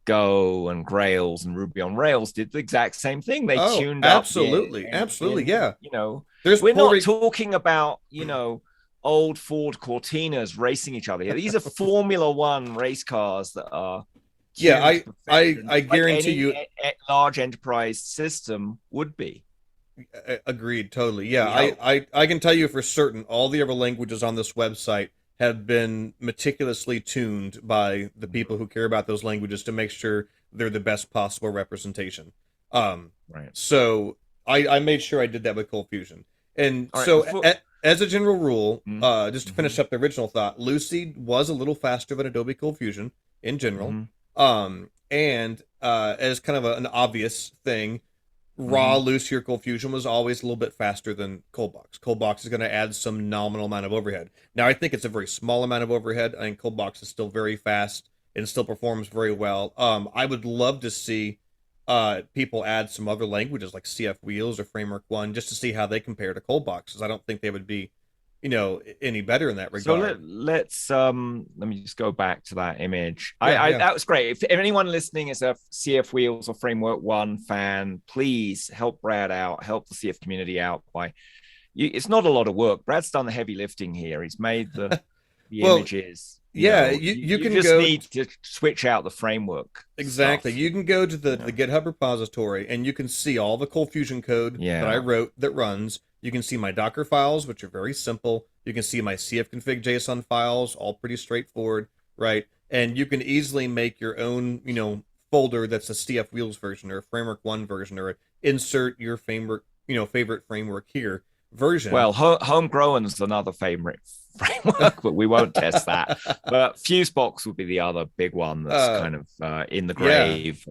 Go and Grails and Ruby on Rails did the exact same thing. They tuned up. Absolutely, yeah. We're not talking about old Ford Cortinas racing each other. These are Formula One race cars that are. Yeah, I guarantee you, large enterprise system would be. Agreed, totally. Yeah, I can tell you for certain all the other languages on this website have been meticulously tuned by the people who care about those languages to make sure they're the best possible representation. Right. So I made sure I did that with ColdFusion. And as a general rule, just to finish up the original thought, Lucee was a little faster than Adobe ColdFusion in general. And as kind of an obvious thing, raw Lucee or ColdFusion was always a little bit faster than Callbox. Callbox is going to add some nominal amount of overhead. Now, I think it's a very small amount of overhead. I think Callbox is still very fast and still performs very well. I would love to see people add some other languages like CF Wheels or Framework One just to see how they compare to Callbox, because I don't think they would be any better in that regard. So let's let me just go back to that image. That was great. If anyone listening is a CF Wheels or Framework One fan, please help Brad out, help the CF community out by. It's not a lot of work. Brad's done the heavy lifting here. He's made the images. You can just need to switch out the framework. Exactly. Stuff. You can go to the GitHub repository and you can see all the ColdFusion code that I wrote that runs. You can see my Docker files, which are very simple. You can see my CFconfig JSON files, all pretty straightforward, right? And you can easily make your own, folder that's a CF Wheels version or a Framework One version, or insert your framework, favorite framework here version. Well, Homegrown is another favorite framework, but we won't test that. But Fusebox would be the other big one that's kind of in the grave.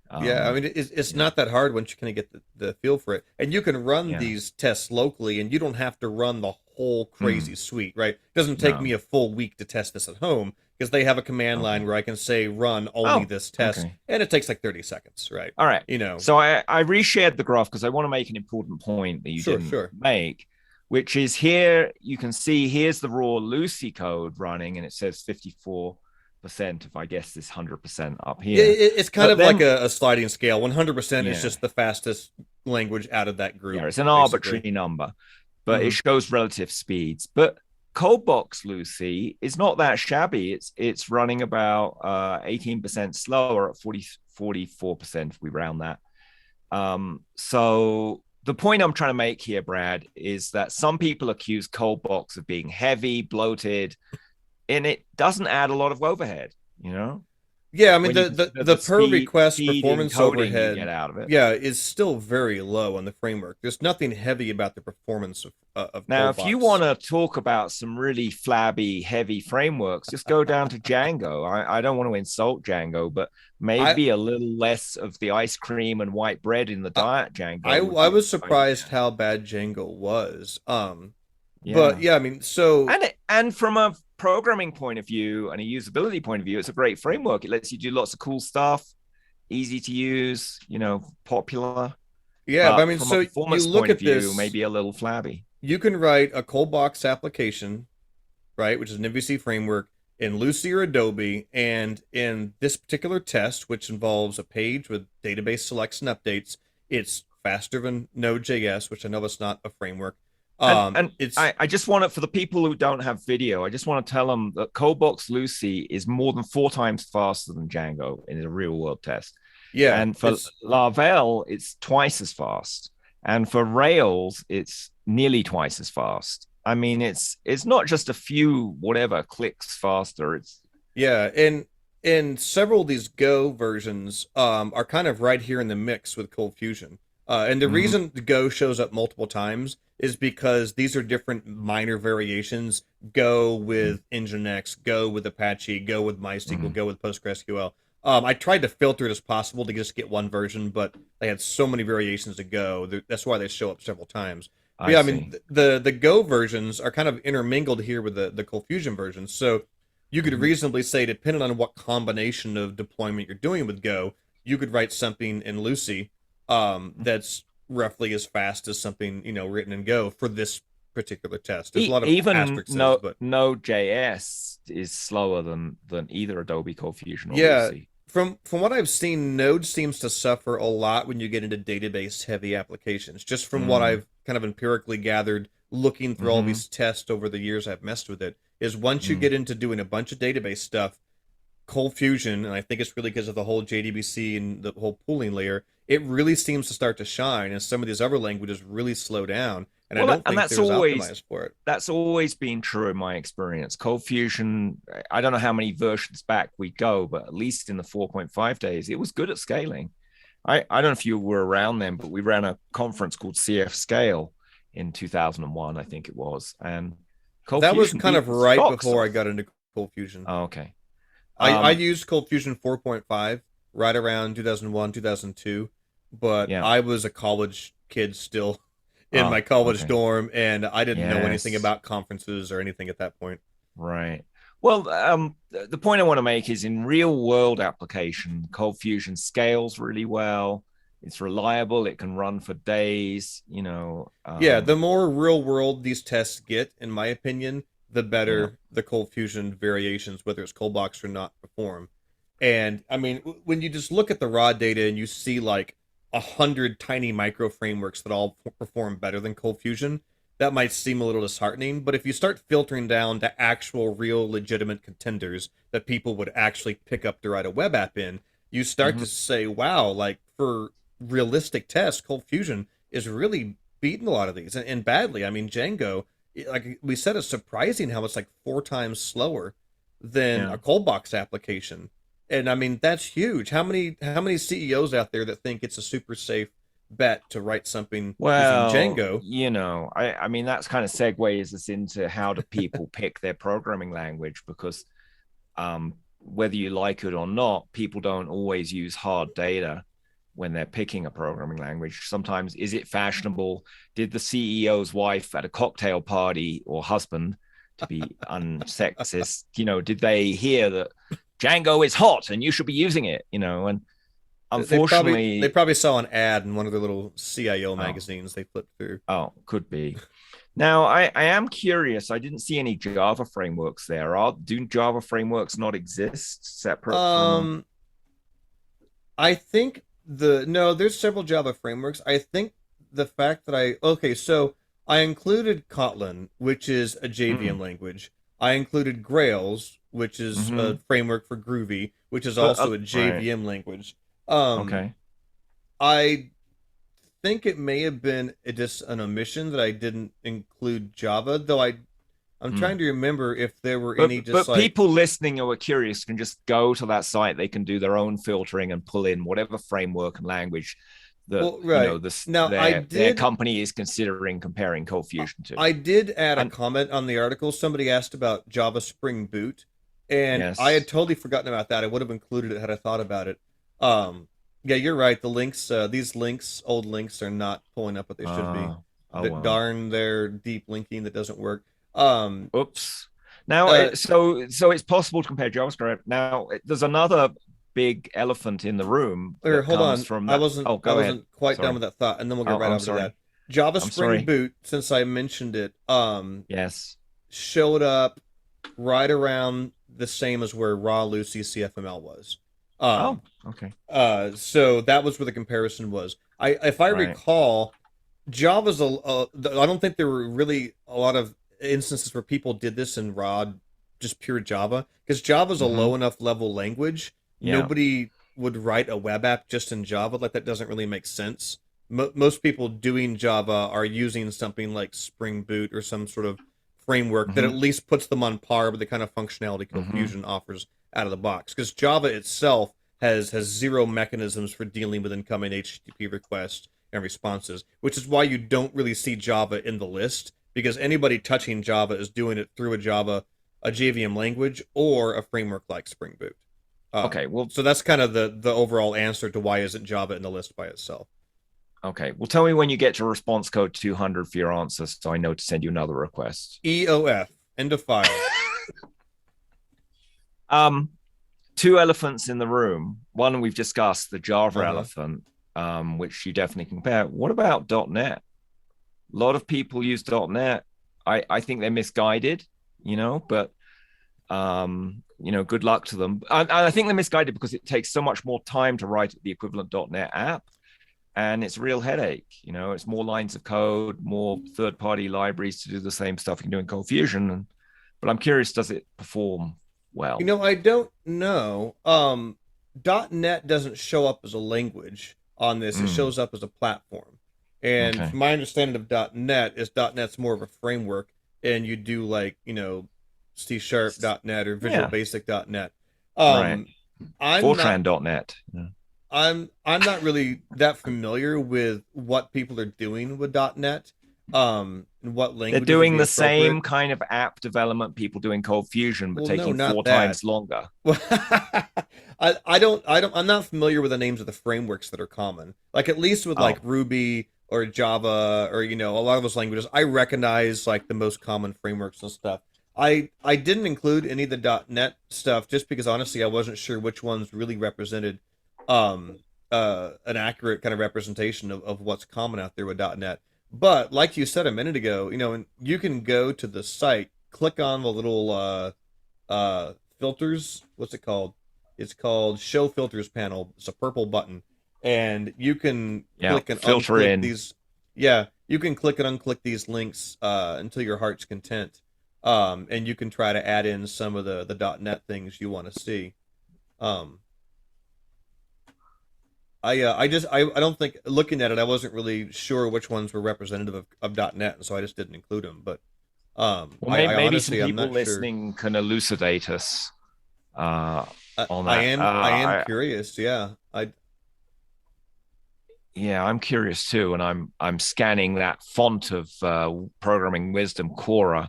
I mean, it's not that hard once you kind of get the feel for it. And you can run these tests locally, and you don't have to run the whole crazy suite, right? It doesn't take me a full week to test this at home, because they have a command line where I can say run only this test, and it takes like 30 seconds, right? All right. So I reshared the graph because I want to make an important point that you didn't make, which is here you can see here's the raw Lucee code running, and it says 54%, if I guess this 100% up here. It's kind of like a sliding scale. 100% is just the fastest language out of that group. Yeah, it's an arbitrary number, but it shows relative speeds. But Callbox Lucee is not that shabby. It's running about 18% slower at 44% if we round that. So the point I'm trying to make here, Brad, is that some people accuse Callbox of being heavy, bloated, and it doesn't add a lot of overhead, Yeah, I mean, the per request performance overhead get out of it. Is still very low on the framework. There's nothing heavy about the performance of now, Callbox. if you want to talk about some really flabby, heavy frameworks, just go down to Django. I don't want to insult Django, but maybe a little less of the ice cream and white bread in the diet Django. I was surprised how bad Django was. But I mean, so and from a programming point of view and a usability point of view, it's a great framework. It lets you do lots of cool stuff, easy to use, popular. Yeah, but I mean, so you look at this, maybe a little flabby. You can write a Callbox application, right, which is an MVC framework, in Lucee or Adobe, and in this particular test, which involves a page with database selects and updates, it's faster than Node.js, which I know it's not a framework. And It's I just want to, for the people who don't have video, I just want to tell them that Callbox Lucee is more than 4 times faster than Django in a real world test. yeah, And for Laravel, it's twice as fast. And for Rails, it's nearly twice as fast. I mean, it's not just a few whatever clicks faster. It's yeah, and several of these Go versions are kind of right here in the mix with ColdFusion. And the reason the Go shows up multiple times is because these are different minor variations. Go with Nginx, Go with Apache, Go with MySQL, Go with PostgreSQL. I tried to filter it as possible to just get one version, but they had so many variations to Go. That's why they show up several times. But yeah, I mean, the Go versions are kind of intermingled here with the ColdFusion versions. So you could reasonably say, depending on what combination of deployment you're doing with Go, you could write something in Lucee that's roughly as fast as something written in Go for this particular test. There's a lot of asterisks, but Node.js is slower than either Adobe ColdFusion or Lucee. From what I've seen, Node seems to suffer a lot when you get into database-heavy applications. Just from what I've kind of empirically gathered, looking through all these tests over the years I've messed with it, is once you get into doing a bunch of database stuff, ColdFusion, and I think it's really because of the whole JDBC and the whole pooling layer, it really seems to start to shine, and some of these other languages really slow down. And I don't think that's there's always optimized for it. That's always been true in my experience. ColdFusion, I don't know how many versions back we go, but at least in the 4.5 days, it was good at scaling. I don't know if you were around then, but we ran a conference called CF Scale in 2001, I think it was. And that was kind of right before I got into ColdFusion. Oh, okay. I used ColdFusion 4.5 right around 2001, 2002, but I was a college kid still in my college dorm, and I didn't know anything about conferences or anything at that point. Right. Well, the point I want to make is in real world application, ColdFusion scales really well. It's reliable. It can run for days, the more real world these tests get, in my opinion, the better the ColdFusion variations, whether it's Callbox or not, perform. And I mean, when you just look at the raw data and you see like 100 tiny micro frameworks that all perform better than ColdFusion, that might seem a little disheartening. But if you start filtering down to actual, real, legitimate contenders that people would actually pick up to write a web app in, you start to say, wow, like for realistic tests, ColdFusion is really beating a lot of these, and badly. I mean, Django, like we said, it's surprising how it's like 4 times slower than a Callbox application. And I mean, that's huge. How many CEOs out there that think it's a super safe bet to write something using Django? I mean, that's kind of segues us into how do people pick their programming language, because whether you like it or not, people don't always use hard data when they're picking a programming language. Sometimes, is it fashionable? Did the CEO's wife at a cocktail party, or husband, to be unsexist, did they hear that Django is hot and you should be using it, and unfortunately they probably saw an ad in one of the little CIO magazines they flipped through. Oh, could be. Now, I am curious. I didn't see any Java frameworks there. Do Java frameworks not exist separate from... I think there's several Java frameworks. I think the fact that so I included Kotlin, which is a JVM language. I included Grails, which is a framework for Groovy, which is also a JVM language. I think it may have been just an omission that I didn't include Java, though I'm trying to remember if there were any just but people listening who are curious can just go to that site. They can do their own filtering and pull in whatever framework and language that their company is considering comparing ColdFusion to. I did add a comment on the article. Somebody asked about Java Spring Boot, and I had totally forgotten about that. I would have included it had I thought about it. Yeah, you're right. The links, these old links, are not pulling up what they should be. Darn their deep linking that doesn't work. Oops. Now, so it's possible to compare JavaScript. Now, there's another big elephant in the room. Hold on. I wasn't quite done with that thought, and then we'll get right on to that. Java Spring Boot, since I mentioned it, showed up right around the same as where raw Lucee CFML was. Okay. So that was where the comparison was. If I recall, Java's I don't think there were really a lot of instances where people did this in raw, just pure Java, because Java's a low enough level language. Yeah. Nobody would write a web app just in Java. Like, that doesn't really make sense. Most people doing Java are using something like Spring Boot or some sort of framework that at least puts them on par with the kind of functionality ColdFusion offers out of the box. Because Java itself has zero mechanisms for dealing with incoming HTTP requests and responses, which is why you don't really see Java in the list, because anybody touching Java is doing it through a JVM language or a framework like Spring Boot. Okay, well, so that's kind of the overall answer to why isn't Java in the list by itself. Okay, well, tell me when you get to response code 200 for your answer, so I know to send you another request. EOF, end of file. Two elephants in the room. One we've discussed, the Java elephant, which you definitely compare. What about .NET? A lot of people use .NET. I think they're misguided, but good luck to them. And I think they're misguided because it takes so much more time to write the equivalent .NET app, and it's a real headache. It's more lines of code, more third-party libraries to do the same stuff you can do in ColdFusion. But I'm curious, does it perform well? I don't know. .NET doesn't show up as a language on this. It shows up as a platform. And from my understanding of .NET is .NET's more of a framework, and you do like, C#.NET or Visual Basic.NET. Right. Fortran.NET. I'm not really that familiar with what people are doing with .NET. And what language they're doing the same kind of app development people do in ColdFusion, but taking four times longer. I'm not familiar with the names of the frameworks that are common. Like, at least with like Ruby or Java or a lot of those languages, I recognize like the most common frameworks and stuff. I didn't include any of the .NET stuff just because honestly I wasn't sure which ones really represented an accurate kind of representation of what's common out there with .NET. But like you said a minute ago, and you can go to the site, click on the little filters. What's it called? It's called Show Filters panel. It's a purple button, and you can click and unclick these. Yeah, you can click and unclick these links until your heart's content, and you can try to add in some of the .NET things you want to see. I don't think, looking at it, I wasn't really sure which ones were representative of .NET, and so I just didn't include them. But maybe honestly, some people listening can elucidate us on that. I am curious. Yeah, I'm curious too, and I'm scanning that font of programming wisdom, Quora.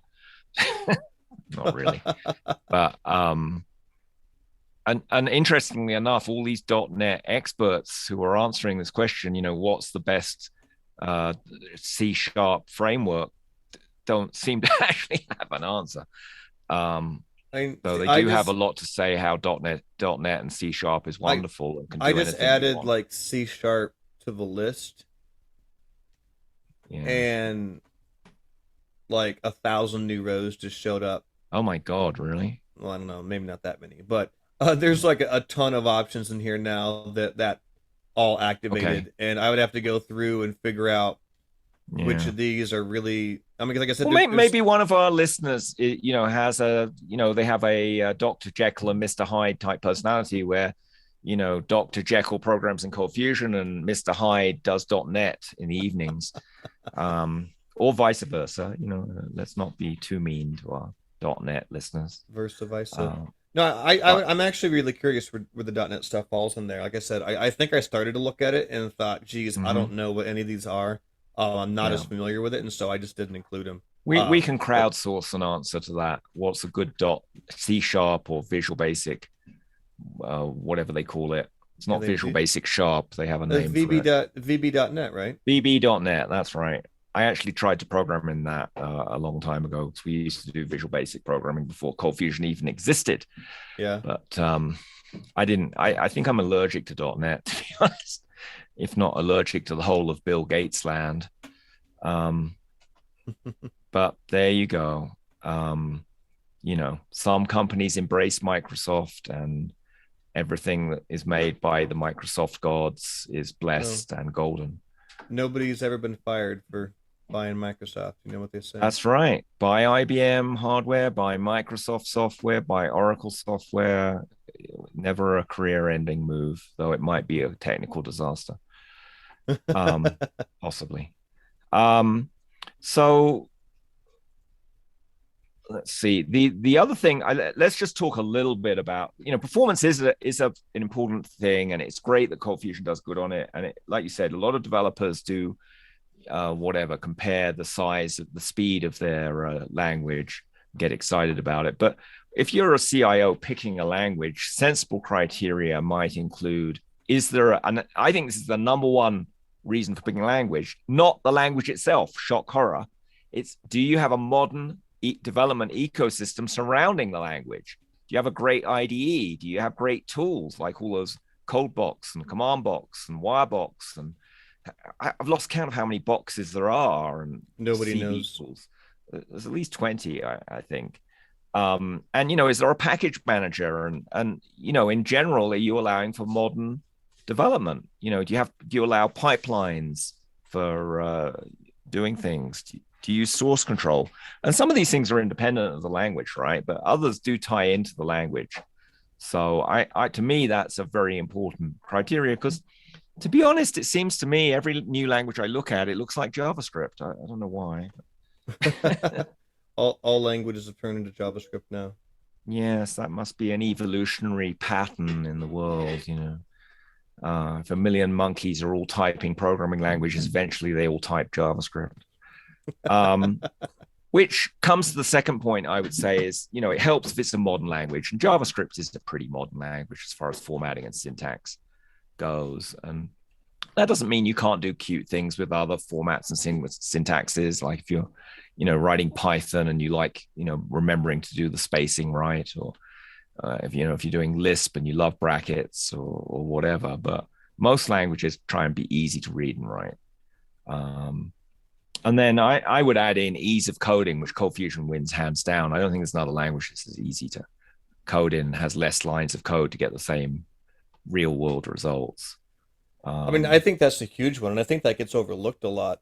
Not really, but And interestingly enough, all these .NET experts who are answering this question, what's the best C# framework, don't seem to actually have an answer. So they do have a lot to say how .NET and C# is wonderful. And can do I just added like C# to the list, and like 1,000 new rows just showed up. Oh my God, really? Well, I don't know, maybe not that many, but there's like a ton of options in here now that all activated, and I would have to go through and figure out which of these are really. I mean, like I said, maybe one of our listeners, has they have a Dr. Jekyll and Mr. Hyde type personality where, Dr. Jekyll programs in ColdFusion and Mr. Hyde does .NET in the evenings, or vice versa. Let's not be too mean to our .NET listeners. Versa versa. No, I'm actually really curious where the .NET stuff falls in there. Like I said, I think I started to look at it and thought, geez, I don't know what any of these are. I'm not as familiar with it, and so I just didn't include them. We can crowdsource an answer to that. What's a good C# or Visual Basic, whatever they call it. It's not Visual Basic Sharp. They have a name for it. VB.NET, right? VB.NET, that's right. I actually tried to program in that a long time ago, because we used to do Visual Basic programming before ColdFusion even existed. Yeah. But I didn't. I think I'm allergic to .NET, to be honest, if not allergic to the whole of Bill Gates land. But there you go. Some companies embrace Microsoft, and everything that is made by the Microsoft gods is blessed and golden. Nobody's ever been fired for buying Microsoft. You know what they say? That's right. Buy IBM hardware, buy Microsoft software, buy Oracle software. Never a career-ending move, though it might be a technical disaster. Possibly. So let's see. The other thing, let's just talk a little bit about, performance is an important thing, and it's great that ColdFusion does good on it. And it, like you said, a lot of developers do compare the size of the speed of their language, get excited about it. But if you're a CIO picking a language, sensible criteria might include, I think this is the number one reason for picking a language, not the language itself, shock horror. It's, do you have a modern development ecosystem surrounding the language? Do you have a great IDE? Do you have great tools like all those Callbox and Commandbox and Wirebox? And I've lost count of how many boxes there are. And nobody CD knows. Tools. There's at least 20, I think. And, is there a package manager? And in general, are you allowing for modern development? Do you allow pipelines for doing things? Do you use source control? And some of these things are independent of the language, right? But others do tie into the language. So to me, that's a very important criteria, because to be honest, it seems to me every new language I look at, it looks like JavaScript. I don't know why. all languages have turned into JavaScript now. Yes, that must be an evolutionary pattern in the world, if a million monkeys are all typing programming languages, eventually they all type JavaScript. Which comes to the second point I would say is, it helps if it's a modern language, and JavaScript is a pretty modern language as far as formatting and syntax goes. And that doesn't mean you can't do cute things with other formats and syntaxes. Like if you're, writing Python and you like, remembering to do the spacing right, or if you're doing Lisp and you love brackets or whatever. But most languages try and be easy to read and write. And then I would add in ease of coding, which ColdFusion wins hands down. I don't think there's another language that's as easy to code in, has less lines of code to get the same real world results. I think that's a huge one, and I think that gets overlooked a lot.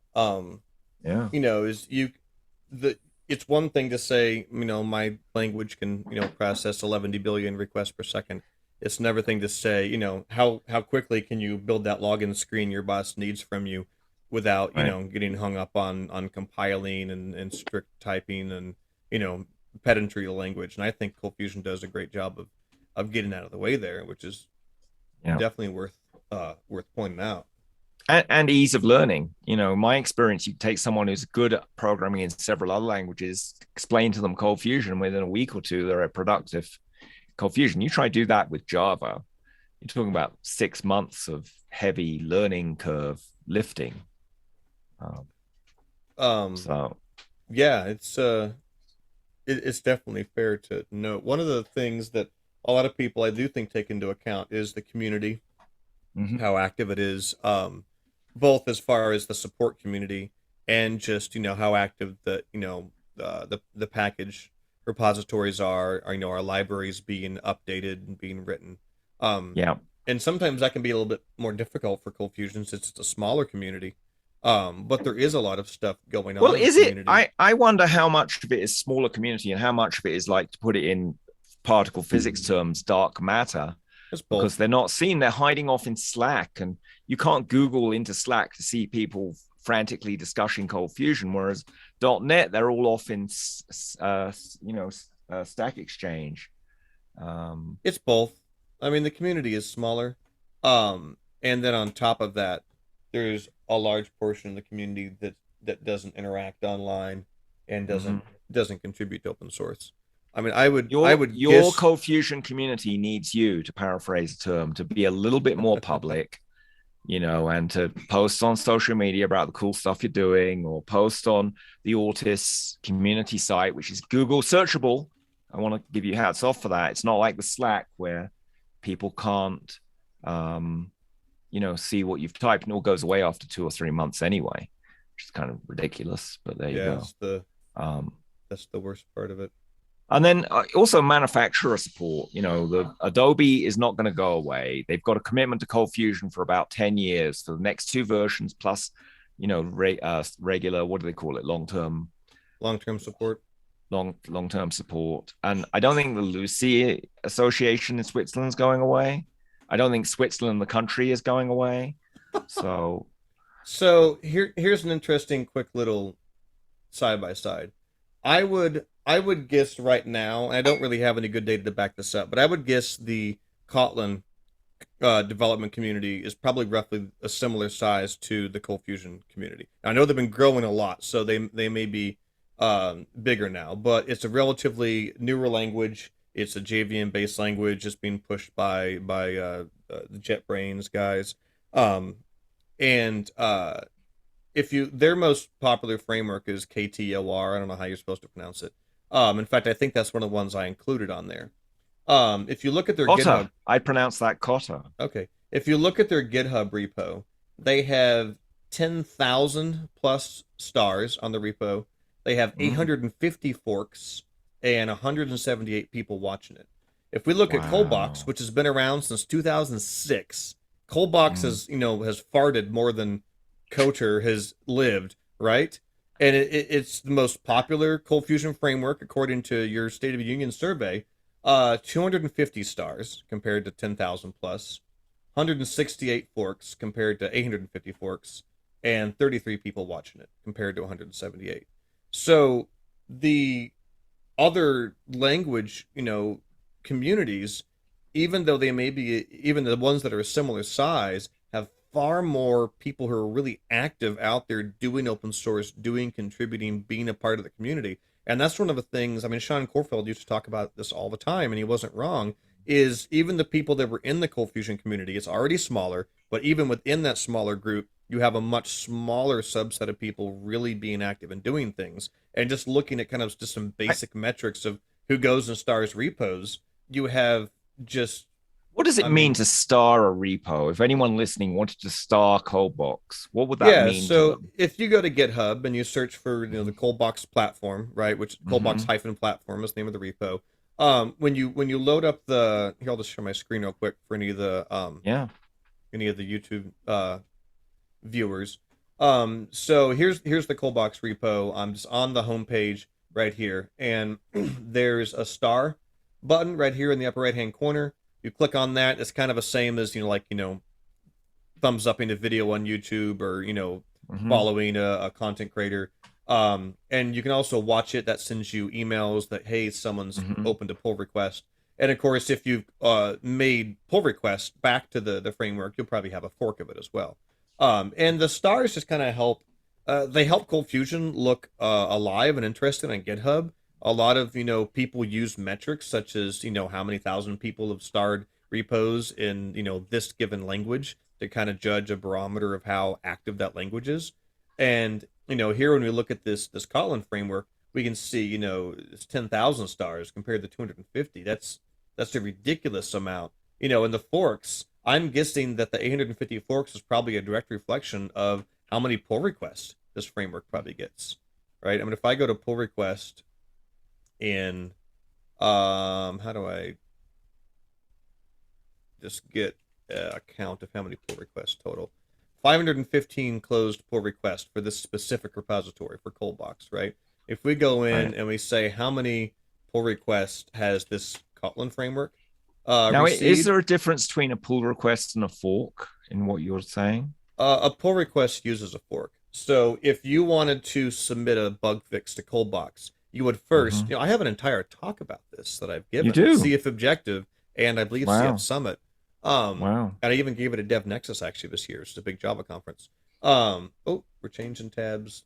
It's one thing to say, my language can, process 11 billion requests per second. It's another thing to say, how quickly can you build that login screen your boss needs from you without, getting hung up on compiling and strict typing and, pedantry of language. And I think ColdFusion does a great job of getting out of the way there, which is definitely worth pointing out. And ease of learning. My experience, you take someone who's good at programming in several other languages, explain to them ColdFusion, and within a week or two, they're a productive ColdFusion. You try to do that with Java, you're talking about 6 months of heavy learning curve lifting. Yeah, it's definitely fair to note. One of the things that a lot of people I do think take into account is the community, how active it is, both as far as the support community and just how active the package repositories are our libraries being updated and being written. And sometimes that can be a little bit more difficult for ColdFusion since it's a smaller community. But there is a lot of stuff going on. Well, is it? I wonder how much of it is smaller community and how much of it is, like, to put it in particle physics terms, dark matter. Because they're not seen. They're hiding off in Slack, and you can't Google into Slack to see people frantically discussing ColdFusion. Whereas .NET, they're all off in, Stack Exchange. It's both. The community is smaller, and then on top of that, there's a large portion of the community that doesn't interact online and doesn't contribute to open source. Your ColdFusion community needs you, to paraphrase a term, to be a little bit more public, and to post on social media about the cool stuff you're doing, or post on the Autis community site, which is Google searchable. I want to give you hats off for that. It's not like the Slack where people can't, see what you've typed, and it all goes away after 2 or 3 months anyway, which is kind of ridiculous. But there you go. That's the worst part of it. And then also manufacturer support. The Adobe is not going to go away. They've got a commitment to ColdFusion for about 10 years for the next 2 versions, plus regular, what do they call it? Long-term support. Long-term support. And I don't think the Lucee Association in Switzerland is going away. I don't think Switzerland, the country, is going away. So here's an interesting quick little side by side. I would guess right now, and I don't really have any good data to back this up, but I would guess the Kotlin development community is probably roughly a similar size to the ColdFusion community. I know they've been growing a lot, so they may be bigger now, but it's a relatively newer language. It's a JVM based language. It's being pushed by the JetBrains guys, and their most popular framework is KTOR. I don't know how you're supposed to pronounce it. In fact, I think that's one of the ones I included on there. If you look at their GitHub, I pronounce that Kotter. Okay. If you look at their GitHub repo, they have 10,000 plus stars on the repo. They have 850 forks and 178 people watching it. If we look at Callbox, which has been around since 2006, Callbox has farted more than Kotter has lived, right? And it's the most popular ColdFusion framework according to your State of the Union survey. 250 stars compared to 10,000 plus, 168 forks compared to 850 forks, and 33 people watching it compared to 178. So the other language, communities, even though they may be, even the ones that are a similar size, have far more people who are really active out there doing open source, contributing, being a part of the community. And that's one of the things, Sean Corfield used to talk about this all the time, and he wasn't wrong, is even the people that were in the ColdFusion community, it's already smaller, but even within that smaller group, you have a much smaller subset of people really being active and doing things. And just looking at kind of just some basic metrics of who goes and stars repos, you have just... What does it mean to star a repo? If anyone listening wanted to star Callbox, what would that mean? So if you go to GitHub and you search for the Callbox platform, right, which Callbox-platform is the name of the repo. When you load up here, I'll just share my screen real quick for any of the YouTube viewers. So here's the Callbox repo. I'm just on the homepage right here, and there's a star button right here in the upper right hand corner. You click on that, it's kind of the same as thumbs upping a video on YouTube or following a content creator. And you can also watch it. That sends you emails that, hey, someone's opened a pull request. And of course, if you've made pull requests back to the framework, you'll probably have a fork of it as well. And the stars just kind of help. They help ColdFusion look alive and interesting on GitHub. A lot of people use metrics such as how many thousand people have starred repos in this given language to kind of judge a barometer of how active that language is. And here when we look at this Kotlin framework, we can see it's 10,000 stars compared to 250. That's a ridiculous amount. In the forks, I'm guessing that the 850 forks is probably a direct reflection of how many pull requests this framework probably gets, right? If I go to pull request in how do I just get a count of how many pull requests total? 515 closed pull requests for this specific repository for Callbox, right? If we go in and we say how many pull requests has this Kotlin framework now received, is there a difference between a pull request and a fork in what you're saying? A pull request uses a fork. So if you wanted to submit a bug fix to Callbox, you would first, I have an entire talk about this that I've given. You do? CF Objective and I believe CF Summit. And I even gave it a Dev Nexus actually this year. It's a big Java conference. We're changing tabs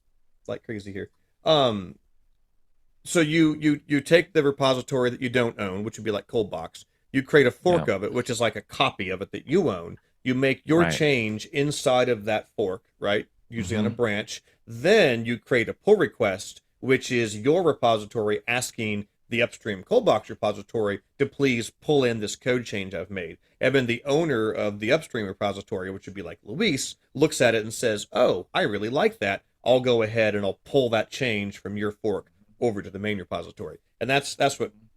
like crazy here. So you take the repository that you don't own, which would be like Callbox. You create a fork of it, which is like a copy of it that you own. You make your change inside of that fork, right? Usually on a branch. Then you create a pull request, which is your repository asking the upstream Callbox repository to please pull in this code change I've made. And then the owner of the upstream repository, which would be like Luis, looks at it and says, oh, I really like that. I'll go ahead and I'll pull that change from your fork over to the main repository. And that's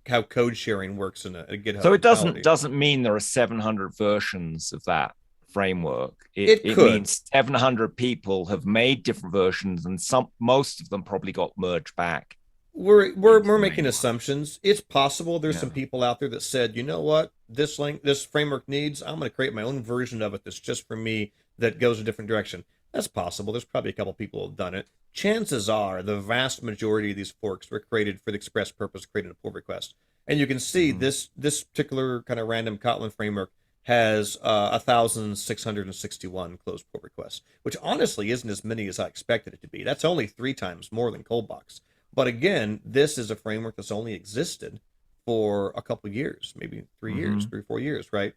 how code sharing works in a GitHub. So it doesn't mean there are 700 versions of that framework. It It could. means 700 people have made different versions, and most of them probably got merged back. We're the making main one. assumptions. It's possible there's Yeah. some people out there that said, you know what, this framework needs, I'm going to create my own version of it that's just for me, that goes a different direction. That's possible. There's probably a couple people who have done it. Chances are the vast majority of these forks were created for the express purpose of creating a pull request. And you can see this particular kind of random Kotlin framework has 1,661 closed pull requests, which honestly isn't as many as I expected it to be. That's only 3 times more than Callbox. But again, this is a framework that's only existed for a couple of years, maybe 3 years, 3 or 4 years, right?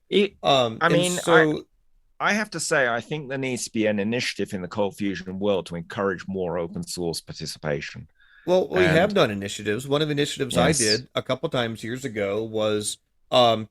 I have to say, I think there needs to be an initiative in the ColdFusion world to encourage more open source participation. Well, we have done initiatives. One of the initiatives I did a couple times years ago was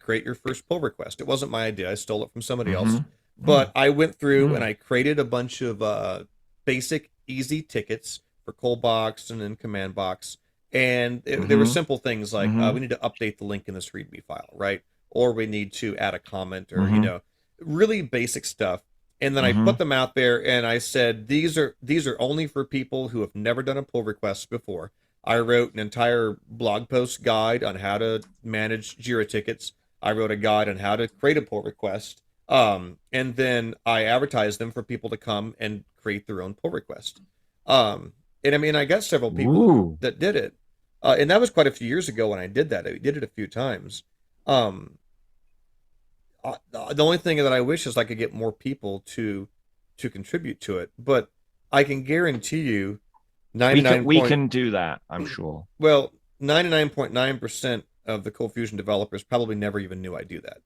create your first pull request. It wasn't my idea. I stole it from somebody else. But I went through and I created a bunch of basic, easy tickets for Callbox and then Commandbox. And there were simple things like we need to update the link in this README file, right? Or we need to add a comment or, you know, really basic stuff. And then I put them out there and I said, these are only for people who have never done a pull request before. I wrote an entire blog post guide on how to manage Jira tickets. I wrote a guide on how to create a pull request. And then I advertised them for people to come and create their own pull request. And I mean, I got several people that did it. And that was quite a few years ago when I did that. I did it a few times. The only thing that I wish is I could get more people to contribute to it. But I can guarantee you 99 we can do that, I'm sure. Well, 99.9% of the ColdFusion developers probably never even knew I did it,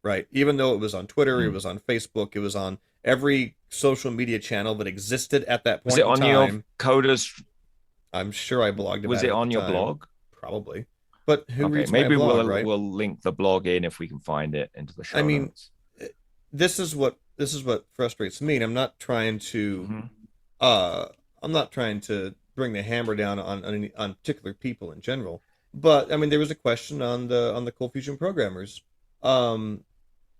right? Even though it was on Twitter, it was on Facebook, it was on every social media channel that existed at that point in time. Was it on your coders? I'm sure I blogged about it. Was it on your blog? Probably. But who reads maybe my blog, right? we'll link the blog in if we can find it into the show notes. This is what frustrates me. And I'm not trying to bring the hammer down on particular people in general. But I mean, there was a question on the ColdFusion programmers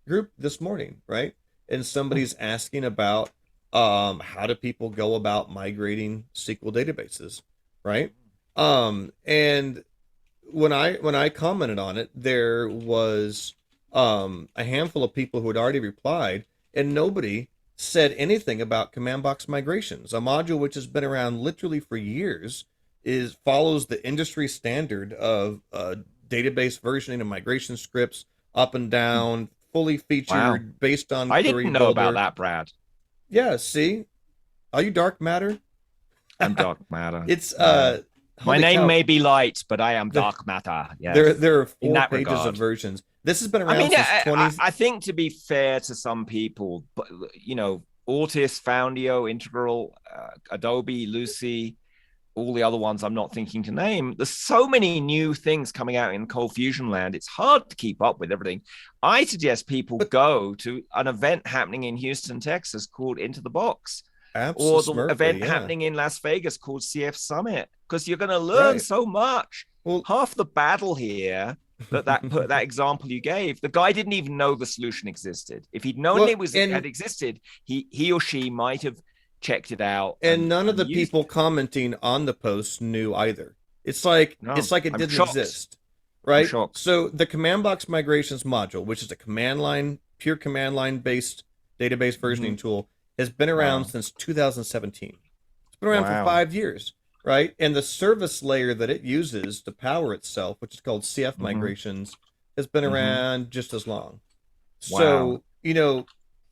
group this morning, right? And somebody's asking about how do people go about migrating SQL databases, right? And when I commented on it, there was a handful of people who had already replied, and nobody said anything about Commandbox migrations, a module which has been around literally for years, follows the industry standard of database versioning and migration scripts, up and down, fully featured, based on I Query didn't know Builder. about that, Brad. Yeah, see? Are you dark matter? I'm dark matter. It's my name may be Light, but I am dark matter. Yes. There are 4 pages regard. of versions. This has been around since 20... I think, to be fair to some people, but you know, Ortis, Foundio, Integral, Adobe, Lucee, all the other ones I'm not thinking to name. There's so many new things coming out in ColdFusion land. It's hard to keep up with everything. I suggest people go to an event happening in Houston, Texas called Into the Box. Or the event happening in Las Vegas called CF Summit, because you're going to learn so much. Well, half the battle here, that example you gave, the guy didn't even know the solution existed. If he'd known it had existed, he or she might have checked it out. And none of the people commenting on the post knew either. It's like it didn't exist, right? So the Commandbox migrations module, which is a pure command line based database versioning tool, has been around since 2017. It's been around for 5 years, right? And the service layer that it uses to power itself, which is called CF migrations, has been around just as long. So, you know,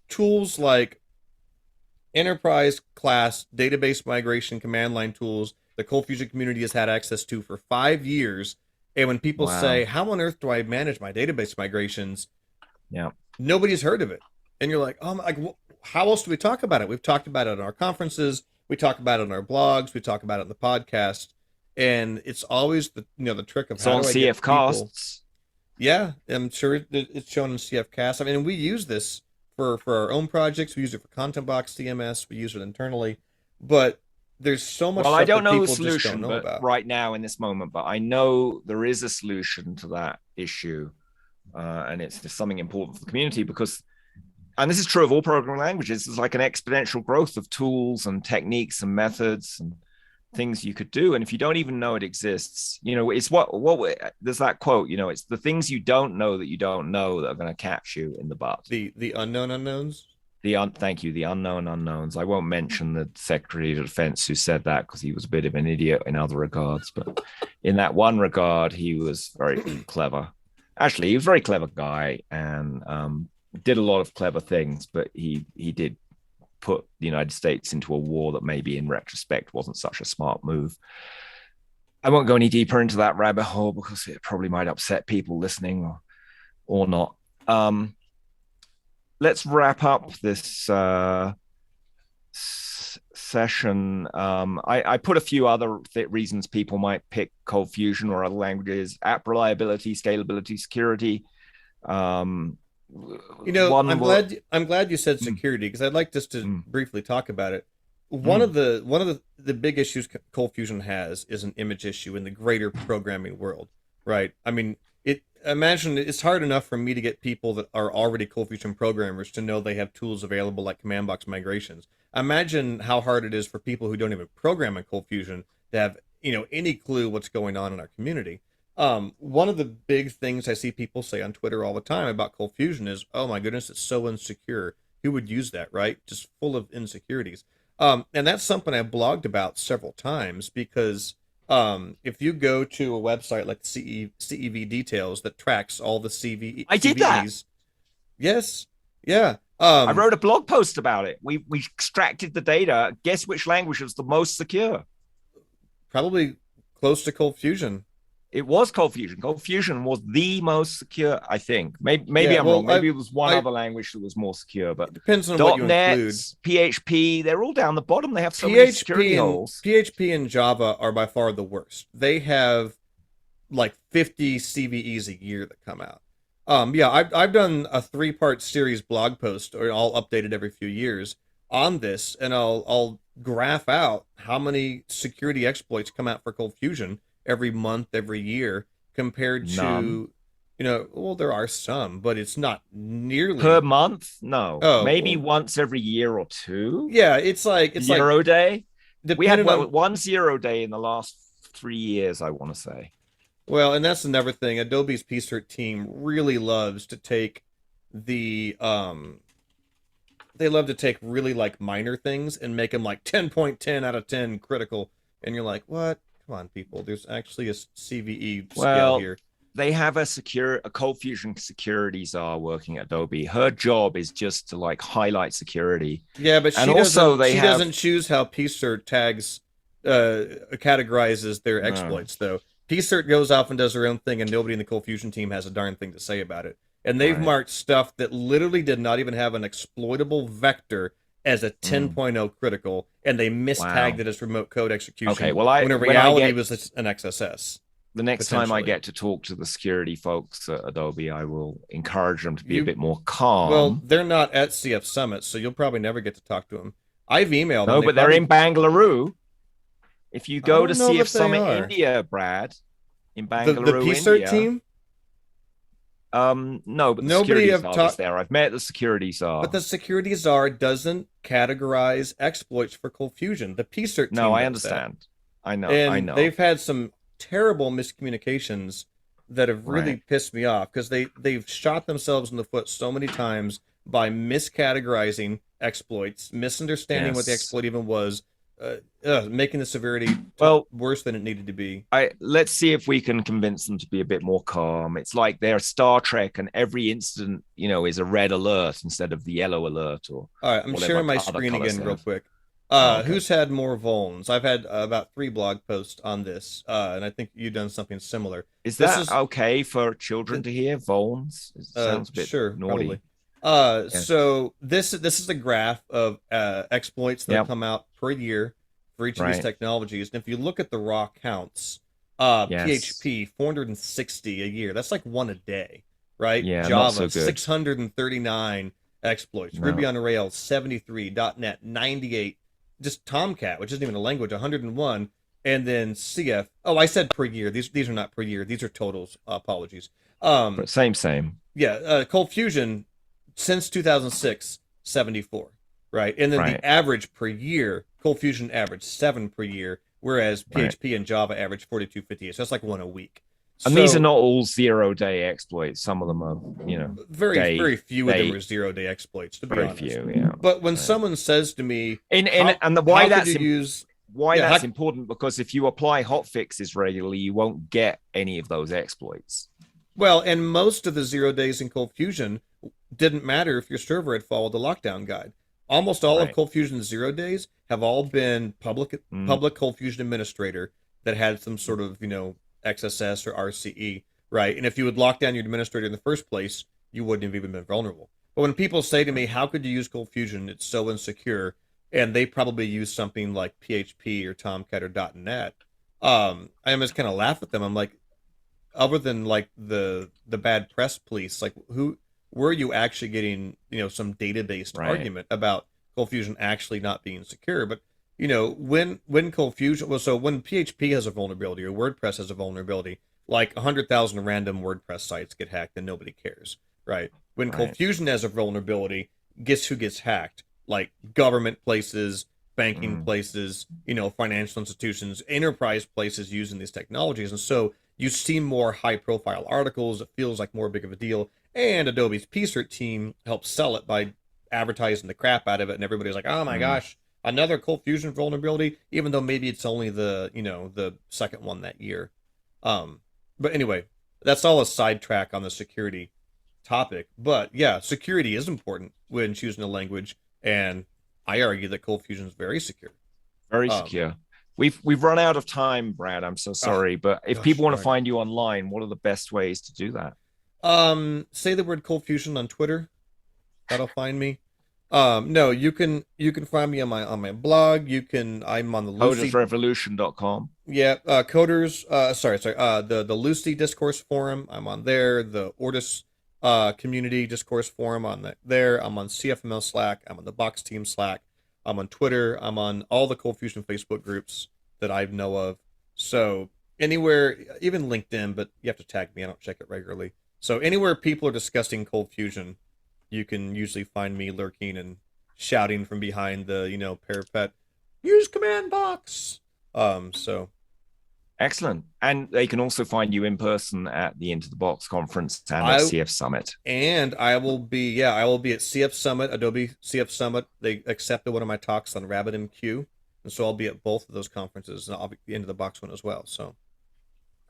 tools like enterprise class database migration command line tools, the ColdFusion community has had access to for 5 years. And when people say, how on earth do I manage my database migrations? Nobody's heard of it. And you're like, oh, how else do we talk about it? We've talked about it in our conferences. We talk about it on our blogs. We talk about it in the podcast. And it's always the trick of how do I get people... casts. Yeah, I'm sure it's shown in CF Cast. I mean, we use this for our own projects. We use it for ContentBox CMS. We use it internally. But there's so much stuff I don't that know people the solution just don't know about. right now in this moment, but I know there is a solution to that issue. And it's just something important for the community, because and this is true of all programming languages, there's like an exponential growth of tools and techniques and methods and things you could do. And if you don't even know it exists, it's what there's that quote, it's the things you don't know that are going to catch you in the butt. The unknown unknowns. Thank you. The unknown unknowns. I won't mention the Secretary of Defense who said that because he was a bit of an idiot in other regards, but in that one regard, he was very clever. Actually, he was a very clever guy and did a lot of clever things, but he did put the United States into a war that maybe in retrospect wasn't such a smart move. I won't go any deeper into that rabbit hole because it probably might upset people listening or not. Let's wrap up this session. I put a few other reasons people might pick ColdFusion or other languages: app reliability, scalability, security. I'm glad you said security because I'd like just to briefly talk about it. One of the big issues ColdFusion has is an image issue in the greater programming world, right? I mean, imagine it's hard enough for me to get people that are already ColdFusion programmers to know they have tools available like command box migrations. Imagine how hard it is for people who don't even program in ColdFusion to have any clue what's going on in our community. One of the big things I see people say on Twitter all the time about ColdFusion is, oh my goodness, it's so insecure. Who would use that, right? Just full of insecurities. And that's something I've blogged about several times because if you go to a website like CEV Details that tracks all the I did that. Yes. Yeah. I wrote a blog post about it. We extracted the data. Guess which language was the most secure? Probably close to ColdFusion. It was ColdFusion. ColdFusion was the most secure, I think. Maybe I'm wrong. Maybe it was one other language that was more secure, but it depends on what you .NET, include. PHP, they're all down the bottom. They have so many security holes. PHP and Java are by far the worst. They have like 50 CVEs a year that come out. I've done a 3-part series blog post, or I'll update it every few years on this, and I'll graph out how many security exploits come out for ColdFusion every month, every year, compared to, there are some, but it's not nearly per month. No, maybe once every year or two. Yeah, it's like zero day. We had one 0 day in the last 3 years, I want to say. Well, and that's another thing. Adobe's PCert team really loves to take they love to take really like minor things and make them like 10.10 out of 10 critical, and you're like, what? Come on, people. There's actually a CVE scale here. They have a ColdFusion security czar working at Adobe. Her job is just to like highlight security. Yeah, but she doesn't choose how PCert tags categorizes their exploits, though. PCert goes off and does her own thing, and nobody in the ColdFusion team has a darn thing to say about it. And they've marked stuff that literally did not even have an exploitable vector as a 10.0 critical, and they mistagged it as remote code execution. Okay, well, when in reality it was an XSS. The next time I get to talk to the security folks at Adobe, I will encourage them to be a bit more calm. Well, they're not at CF Summit, so you'll probably never get to talk to them. I've emailed them. No, but they're in Bangalore. If you go to CF Summit India, Brad, in Bangalore, the PCert team? No, but the security czar is there. I've met the security czar. But the security czar doesn't categorize exploits for ColdFusion. The PCert team. No, I understand. I know. And I know. They've had some terrible miscommunications that have really pissed me off because they've shot themselves in the foot so many times by miscategorizing exploits, misunderstanding what the exploit even was, making the severity worse than it needed to be. Let's see if we can convince them to be a bit more calm. It's like they're Star Trek, and every incident, is a red alert instead of the yellow alert. All right, I'm sharing my screen again real quick. Who's had more vulns? I've had about 3 blog posts on this, and I think you've done something similar. Is that okay for children to hear vulns? It sounds a bit naughty. Probably. So this is a graph of exploits that come out per year for each of these technologies. And if you look at the raw counts, PHP 460 a year. That's like 1 a day, right? Yeah, Java 639 exploits. No. Ruby on Rails 73. .NET 98. Just Tomcat, which isn't even a language, 101. And then CF. Oh, I said per year. These are not per year. These are totals. Apologies. But same. Yeah. ColdFusion since 2006, 74, right? And then the average per year, ColdFusion averaged 7 per year, whereas PHP and Java averaged 4258. So that's like 1 a week. And these are not all 0-day exploits. Some of them are, very few of them are 0-day exploits, to be honest. Very few, yeah. But when someone says to me, why that's important, because if you apply hotfixes regularly, you won't get any of those exploits. Well, and most of the 0 days in ColdFusion didn't matter if your server had followed the lockdown guide. Almost all of ColdFusion's 0 days have all been public ColdFusion administrator that had some sort of, XSS or RCE, right? And if you would lock down your administrator in the first place, you wouldn't have even been vulnerable. But when people say to me, how could you use ColdFusion? It's so insecure. And they probably use something like PHP or Tomcat or .NET. I just kind of laugh at them. I'm like, other than like the bad press police, like where are you actually getting, some data-based argument about ColdFusion actually not being secure? But when ColdFusion, so when PHP has a vulnerability or WordPress has a vulnerability, like 100,000 random WordPress sites get hacked and nobody cares, right? When ColdFusion has a vulnerability, guess who gets hacked? Like government places, banking places, financial institutions, enterprise places using these technologies. And so you see more high-profile articles. It feels like more big of a deal. And Adobe's PSERT team helps sell it by advertising the crap out of it. And everybody's like, oh my gosh, another ColdFusion vulnerability, even though maybe it's only the second one that year. But anyway, that's all a sidetrack on the security topic. But yeah, security is important when choosing a language, and I argue that ColdFusion is very secure. Very secure. We've run out of time, Brad. I'm so sorry, but if people want to find you online, what are the best ways to do that? Say the word ColdFusion on Twitter. That'll find me. No, you can find me on my blog. I'm on the codersrevolution.com. Yeah, coders. The Lucee discourse forum. I'm on there. The Ortus community discourse forum on there. I'm on CFML Slack. I'm on the Box Team Slack. I'm on Twitter. I'm on all the ColdFusion Facebook groups that I know of. So anywhere, even LinkedIn, but you have to tag me. I don't check it regularly. So anywhere people are discussing ColdFusion, you can usually find me lurking and shouting from behind the, parapet, use command box. So excellent. And they can also find you in person at the Into the Box conference and at CF Summit. And I will be at CF Summit, Adobe CF Summit. They accepted one of my talks on RabbitMQ. And so I'll be at both of those conferences, and I'll be at the Into the Box one as well. So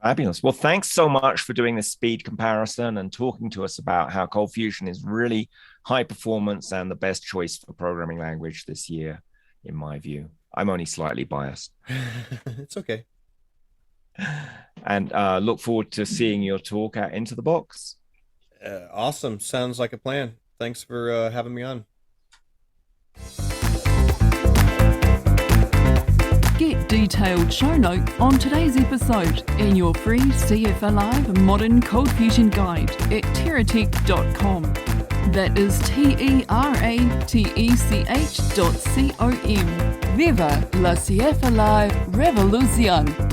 fabulous. Well, thanks so much for doing this speed comparison and talking to us about how ColdFusion is really high performance and the best choice for programming language this year, in my view. I'm only slightly biased. It's okay. And look forward to seeing your talk at Into the Box. Awesome. Sounds like a plan. Thanks for having me on. Get detailed show notes on today's episode in your free CF Alive Modern ColdFusion Guide at teratech.com. That is teratech.com. Viva la CF Alive Revolution!